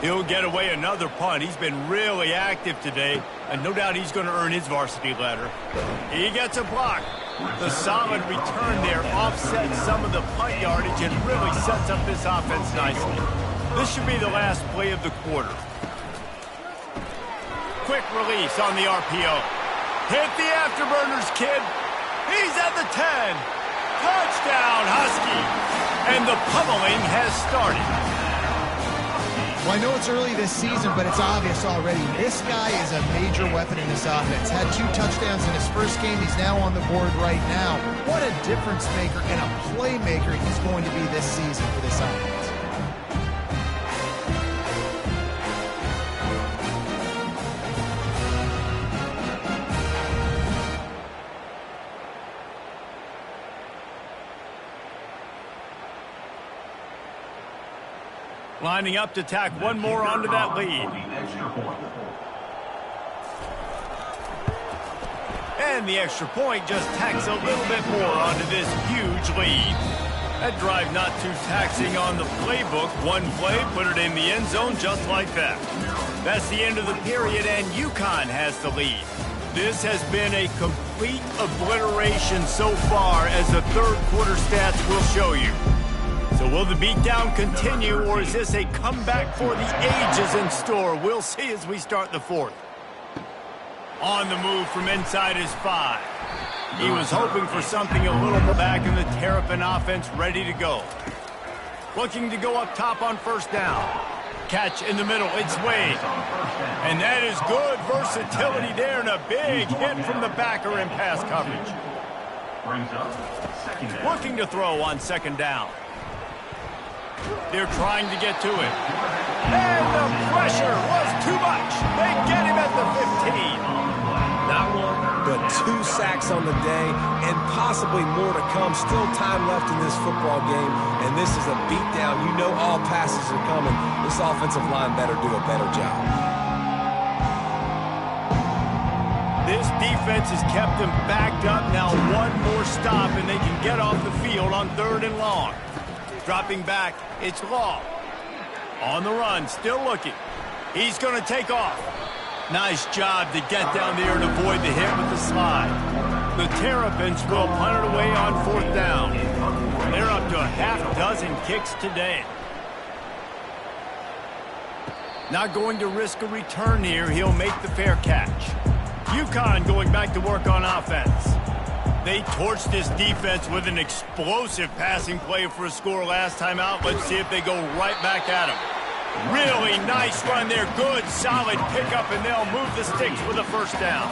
He'll get away another punt. He's been really active today, and no doubt he's going to earn his varsity letter. He gets a block. The solid return there offsets some of the punt yardage and really sets up this offense nicely. This should be the last play of the quarter. Quick release on the RPO. Hit the afterburners, kid. He's at the 10. Touchdown, Huskies. And the pummeling has started. Well, I know it's early this season, but it's obvious already. This guy is a major weapon in this offense. Had 2 touchdowns in his first game. He's now on the board right now. What a difference maker and a playmaker he's going to be this season for this offense. Lining up to tack one more onto that lead. And the extra point just tacks a little bit more onto this huge lead. That drive not too taxing on the playbook. One play, put it in the end zone just like that. That's the end of the period, and UConn has the lead. This has been a complete obliteration so far, as the third quarter stats will show you. So will the beatdown continue, or is this a comeback for the ages in store? We'll see as we start the fourth. On the move from inside his 5. He was hoping for something a little more back in the Terrapin offense, ready to go. Looking to go up top on first down. Catch in the middle, it's Wade. And that is good versatility there, and a big hit from the backer in pass coverage. Looking to throw on second down. They're trying to get to it. And the pressure was too much. They get him at the Not one, but 2 sacks on the day, and possibly more to come. Still time left in this football game, and this is a beatdown. You know all passes are coming. This offensive line better do a better job. This defense has kept them backed up. Now one more stop, and they can get off the field on 3rd and long. Dropping back, it's Law. On the run, still looking. He's going to take off. Nice job to get down there and avoid the hit with the slide. The Terrapins will punt it away on 4th down. They're up to a half-dozen kicks today. Not going to risk a return here. He'll make the fair catch. UCONN going back to work on offense. They torched this defense with an explosive passing play for a score last time out. Let's see if they go right back at him. Really nice run there. Good, solid pickup, and they'll move the sticks for the 1st down.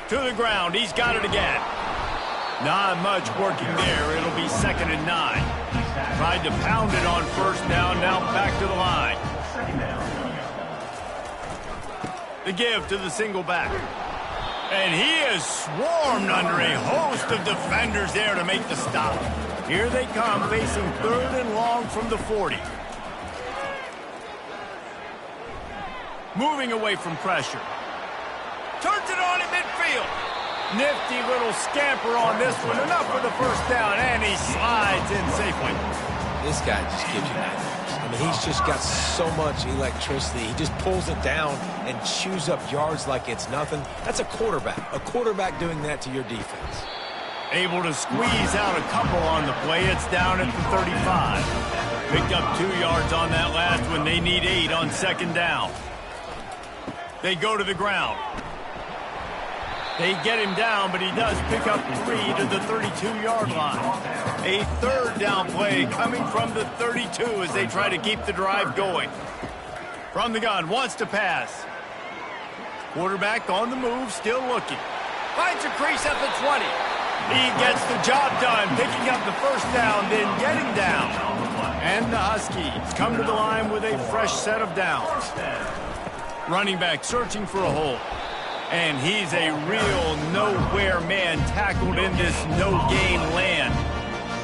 To the ground. He's got it again. Not much working there. It'll be 2nd and 9. Tried to pound it on 1st down. Now back to the line. The give to the single back. And he is swarmed under a host of defenders there to make the stop. Here they come, facing 3rd and long from the 40. Moving away from pressure. Turns it on in midfield. Nifty little scamper on this one. Enough for the 1st down, and he slides in safely. This guy just gives you nightmares. I mean, he's just got so much electricity. He just pulls it down and chews up yards like it's nothing. That's a quarterback. A quarterback doing that to your defense. Able to squeeze out a couple on the play. It's down at the 35. Picked up 2 yards on that last one. They need 8 on 2nd down. They go to the ground. They get him down, but he does pick up 3 to the 32-yard line. A 3rd down play coming from the 32 as they try to keep the drive going. From the gun, wants to pass. Quarterback on the move, still looking. Finds a crease at the 20. He gets the job done, picking up the 1st down, then getting down. And the Huskies come to the line with a fresh set of downs. Running back searching for a hole. And he's a real nowhere man tackled in this no-gain land.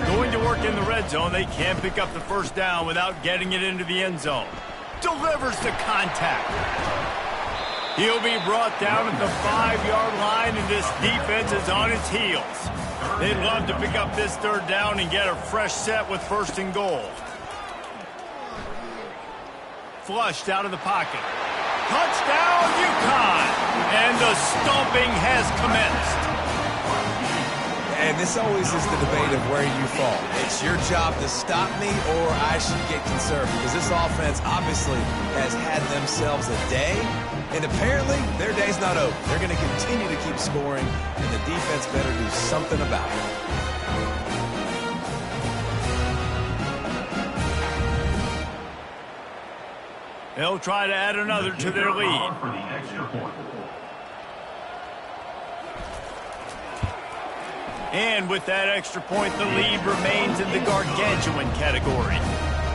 Going to work in the red zone. They can't pick up the 1st down without getting it into the end zone. Delivers the contact. He'll be brought down at the 5-yard line, and this defense is on its heels. They'd love to pick up this 3rd down and get a fresh set with 1st and goal. Flushed out of the pocket. Touchdown, UCONN! And the stomping has commenced. And this always is the debate of where you fall. It's your job to stop me, or I should get conservative. Because this offense obviously has had themselves a day, and apparently their day's not over. They're going to continue to keep scoring, and the defense better do something about it. They'll try to add another to their lead. And with that extra point, the lead remains in the gargantuan category.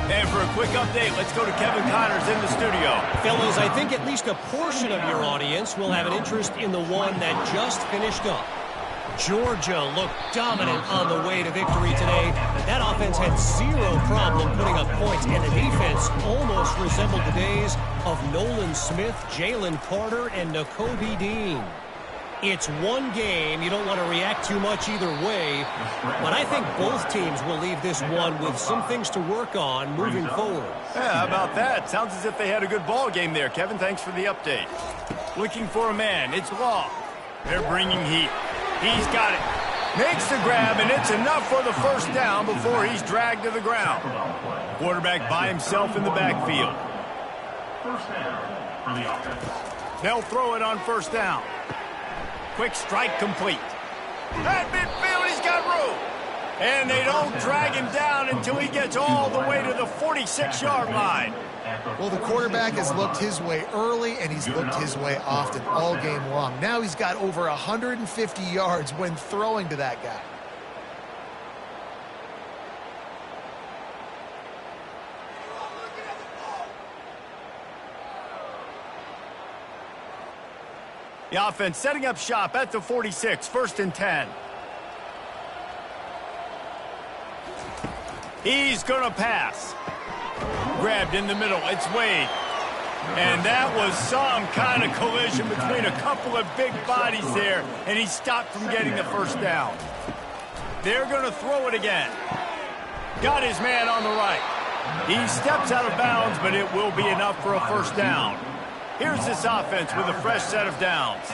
And for a quick update, let's go to Kevin Connors in the studio. Fellas, I think at least a portion of your audience will have an interest in the one that just finished up. Georgia looked dominant on the way to victory today. That offense had 0 problem putting up points, and the defense almost resembled the days of Nolan Smith, Jalen Carter, and Nakobe Dean. It's one game. You don't want to react too much either way, but I think both teams will leave this one with some things to work on moving forward. Yeah, how about that? Sounds as if they had a good ball game there. Kevin, thanks for the update. Looking for a man. It's Law. They're bringing heat. He's got it. Makes the grab, and it's enough for the 1st down before he's dragged to the ground. Quarterback by himself in the backfield. They'll throw it on 1st down. Quick strike complete. At midfield, he's got room. And they don't drag him down until he gets all the way to the 46-yard line. Well, the quarterback has looked his way early, and he's looked his way often all game long. Now he's got over 150 yards when throwing to that guy. The offense setting up shop at the 46, 1st and 10. He's going to pass. Grabbed in the middle. It's Wade. And that was some kind of collision between a couple of big bodies there, and he stopped from getting the first down. They're going to throw it again. Got his man on the right. He steps out of bounds, but it will be enough for a first down. Here's this offense with a fresh set of downs.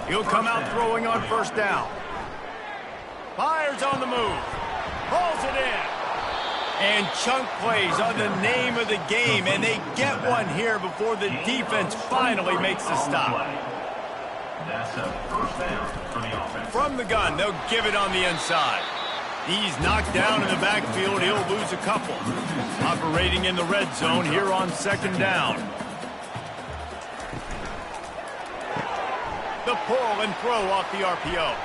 He'll come out throwing on first down. Fires on the move. Pulls it in. And chunk plays are the name of the game, and they get one here before the defense finally makes the stop. That's a first down for the offense. From the gun, they'll give it on the inside. He's knocked down in the backfield. He'll lose a couple. Operating in the red zone here on 2nd down. The pull and throw off the RPO.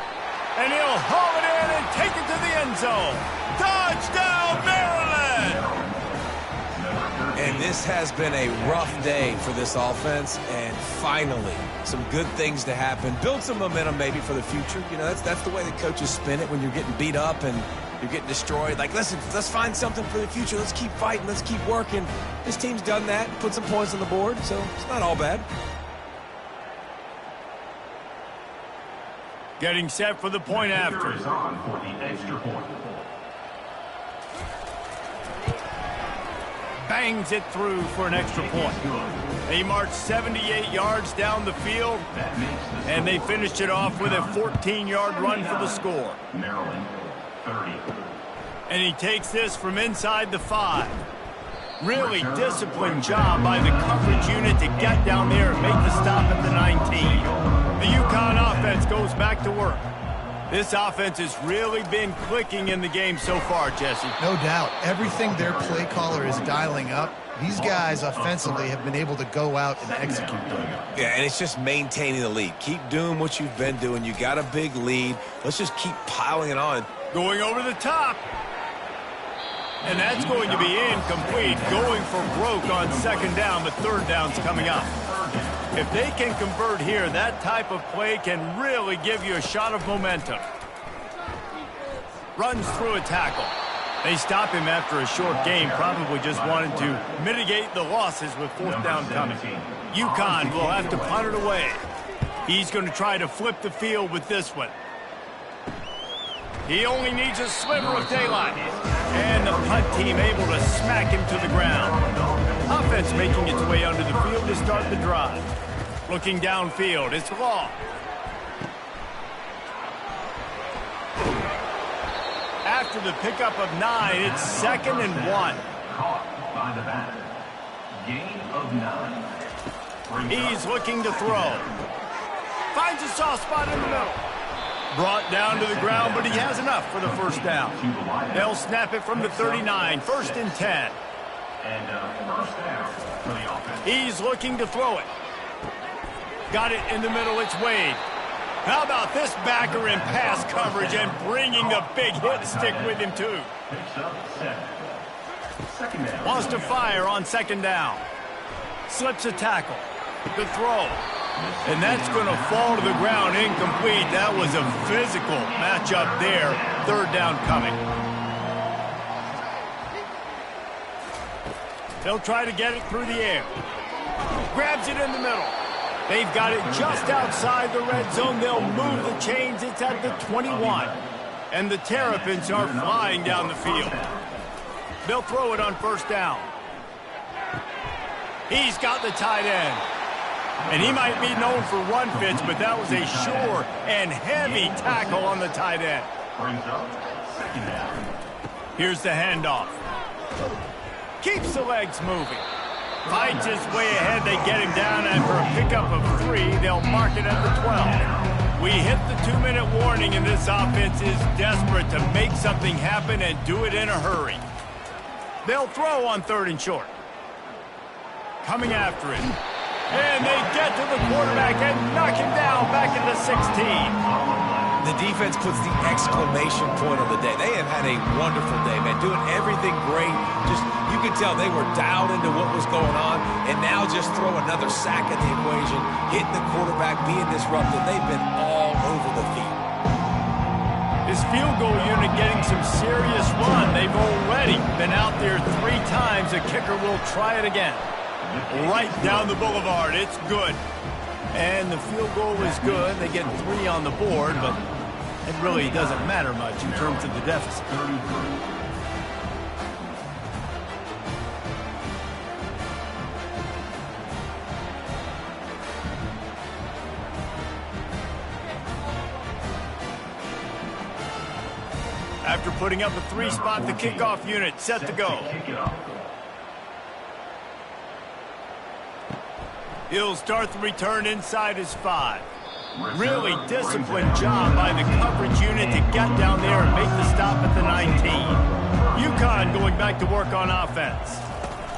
And he'll haul it in and take it to the end zone. Touchdown, Maryland! And this has been a rough day for this offense, and finally, some good things to happen. Build some momentum maybe for the future. You know, that's the way the coaches spin it when you're getting beat up and you're getting destroyed. Like, listen, let's find something for the future. Let's keep fighting. Let's keep working. This team's done that, put some points on the board, so it's not all bad. Getting set for the point after. Is on for the extra point. Bangs it through for an extra point. They marched 78 yards down the field, and they finished it off with a 14-yard run for the score. Maryland, 30. And he takes this from inside the 5. Really disciplined job by the coverage unit to get down there and make the stop at the 19. The UConn offense goes back to work. This offense has really been clicking in the game so far, Jesse. No doubt. Everything their play caller is dialing up, these guys offensively have been able to go out and execute. Yeah, and it's just maintaining the lead. Keep doing what you've been doing. You got a big lead. Let's just keep piling it on. Going over the top. And that's going to be incomplete. Going for broke on 2nd down, but 3rd down's coming up. If they can convert here, that type of play can really give you a shot of momentum. Runs through a tackle. They stop him after a short game, probably just wanted to mitigate the losses with 4th down coming. UConn will have to punt it away. He's going to try to flip the field with this one. He only needs a sliver of daylight. And the punt team able to smack him to the ground. Offense making its way under the field to start the drive. Looking downfield, it's Law. After the pickup of 9, it's 2nd and 1. Caught by the back. Gain of 9. He's looking to throw. Finds a soft spot in the middle. Brought down to the ground, but he has enough for the first down. They'll snap it from the 39, 1st and 10. And first down for the offense. He's looking to throw it. Got it in the middle, it's Wade. How about this backer in pass coverage and bringing the big hit stick with him too. Picks up 7. 2nd down. Wants to fire on 2nd down. Slips a tackle. The throw. And that's going to fall to the ground incomplete. That was a physical matchup there. 3rd down coming. They'll try to get it through the air. Grabs it in the middle. They've got it just outside the red zone. They'll move the chains. It's at the 21. And the Terrapins are flying down the field. They'll throw it on 1st down. He's got the tight end. And he might be known for run fits, but that was a sure and heavy tackle on the tight end. Brings up 2nd down. Here's the handoff. Keeps the legs moving. Fights his way ahead. They get him down, and for a pickup of 3, they'll mark it at the 12. We hit the 2-minute warning, and this offense is desperate to make something happen and do it in a hurry. They'll throw on 3rd and short. Coming after it. And they get to the quarterback and knock him down back at the 16. The defense puts the exclamation point on the day. They have had a wonderful day, man, doing everything great. Just, you could tell they were dialed into what was going on, and now just throw another sack at the equation, hitting the quarterback, being disruptive. They've been all over the field. His field goal unit getting some serious run. They've already been out there 3 times. The kicker will try it again. Right down the boulevard. It's good. And the field goal is good. They get 3 on the board, but it really doesn't matter much in terms of the deficit. After putting up a 3-spot, the kickoff unit set to go. He'll start the return inside his 5. Really disciplined job by the coverage unit to get down there and make the stop at the 19. UConn going back to work on offense.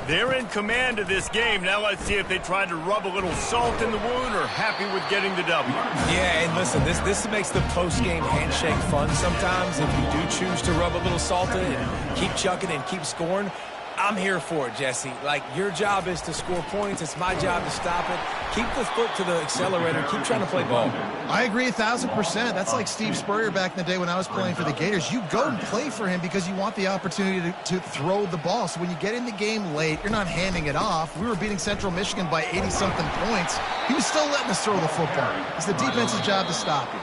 They're in command of this game. Now let's see if they try to rub a little salt in the wound or happy with getting the W. Yeah, and listen, this makes the post-game handshake fun sometimes. If you do choose to rub a little salt in it and keep chucking and keep scoring, I'm here for it, Jesse. Like, your job is to score points. It's my job to stop it. Keep the foot to the accelerator. Keep trying to play ball. I agree 1,000%. That's like Steve Spurrier back in the day when I was playing for the Gators. You go and play for him because you want the opportunity to throw the ball. So when you get in the game late, you're not handing it off. We were beating Central Michigan by 80-something points. He was still letting us throw the football. It's the defense's job to stop you.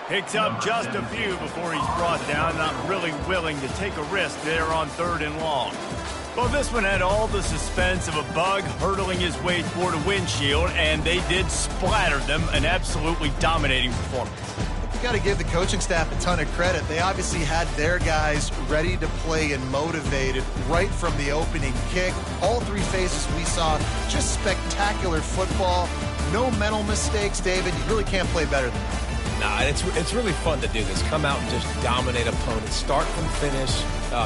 Picks up just a few before he's brought down. Not really willing to take a risk there on 3rd and long. Well, this one had all the suspense of a bug hurtling his way toward a windshield, and they did splatter them. An absolutely dominating performance. You got to give the coaching staff a ton of credit. They obviously had their guys ready to play and motivated right from the opening kick. All 3 phases we saw, just spectacular football. No mental mistakes, David. You really can't play better than that. Nah, it's really fun to do this. Come out and just dominate opponents. Start from finish.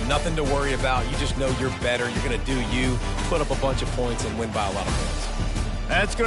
Nothing to worry about. You just know you're better. You're going to do you, put up a bunch of points, and win by a lot of points. That's going